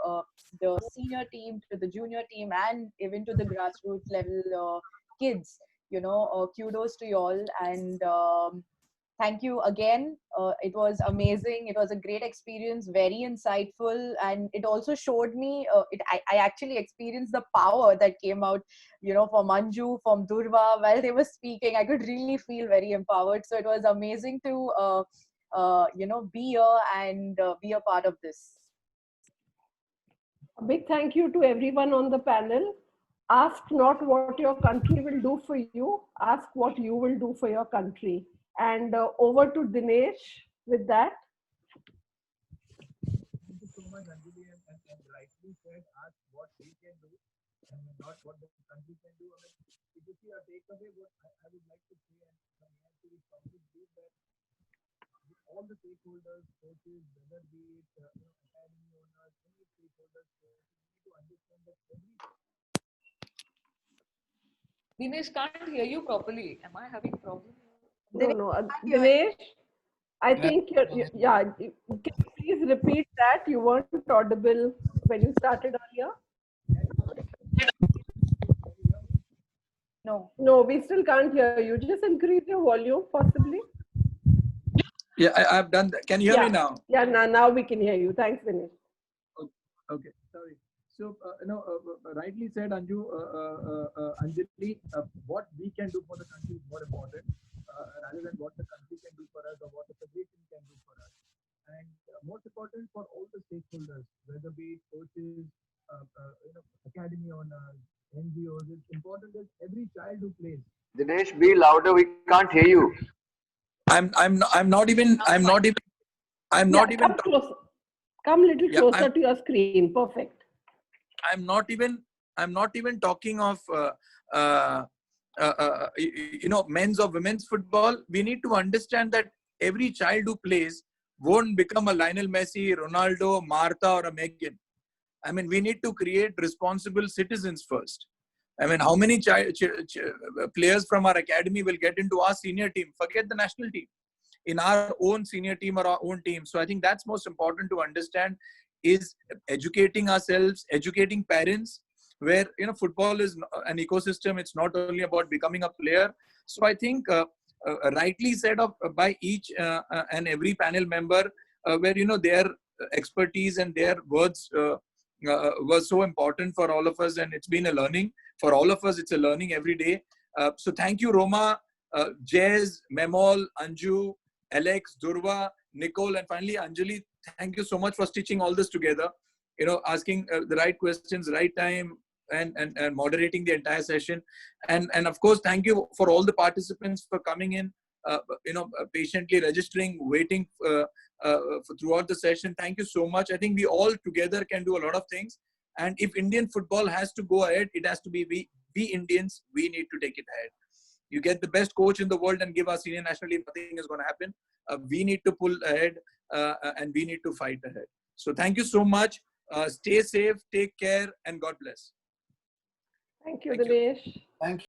the senior team, to the junior team, and even to the grassroots level kids. Kudos to you all, and thank you again. It was amazing. It was a great experience, very insightful, and it also showed me, I actually experienced the power that came out, from Anju, from Durva, while they were speaking. I could really feel very empowered. So it was amazing to, be here and be a part of this. A big thank you to everyone on the panel. Ask not what your country will do for you, ask what you will do for your country. And over to Dinesh with that. Thank you so much, Anjali, and rightly said, ask what we can do and not what the country can do. I mean, if you see a takeaway, what I would like to say, and from here we strongly believe that all the stakeholders, coaches, whether be it academy owners, any stakeholders, need to understand that every. Dinesh, can't hear you properly. Am I having a problem? No, Dinesh, I think can you please repeat that? You weren't audible when you started earlier. No, we still can't hear you. Just increase your volume, possibly. Yeah, I've done that. Can you hear me now? Yeah, now we can hear you. Thanks, Dinesh. Okay, sorry. So, rightly said, Anju, Anjali, what we can do for the country is more important rather than what the country can do for us or what the federation can do for us. And most important for all the stakeholders, whether be it coaches, academy owners, NGOs, it's important that every child who plays. Dinesh, be louder. We can't hear you. I'm not even. Come closer. Come a little closer to your screen. Perfect. I'm not even talking of men's or women's football, we need to understand that every child who plays won't become a Lionel Messi, Ronaldo, Martha, or a Megan. I mean, we need to create responsible citizens first. I mean, how many players from our academy will get into our senior team? Forget the national team. In our own senior team or our own team. So I think that's most important to understand, is educating ourselves, educating parents, where football is an ecosystem. It's not only about becoming a player. So I think rightly said by each and every panel member, where their expertise and their words was so important for all of us, and it's been a learning for all of us. It's a learning every day. So thank you, Roma, Jez, Memol, Anju, Alex, Durva, Nicole, and finally Anjali. Thank you so much for stitching all this together. Asking the right questions, right time, and moderating the entire session. And of course, thank you for all the participants for coming in, patiently registering, waiting throughout the session. Thank you so much. I think we all together can do a lot of things. And if Indian football has to go ahead, it has to be we Indians. We need to take it ahead. You get the best coach in the world and give our senior national team, nothing is going to happen. We need to pull ahead and we need to fight ahead. So thank you so much. Stay safe, take care, and God bless. Thank you, Dinesh. Thank you.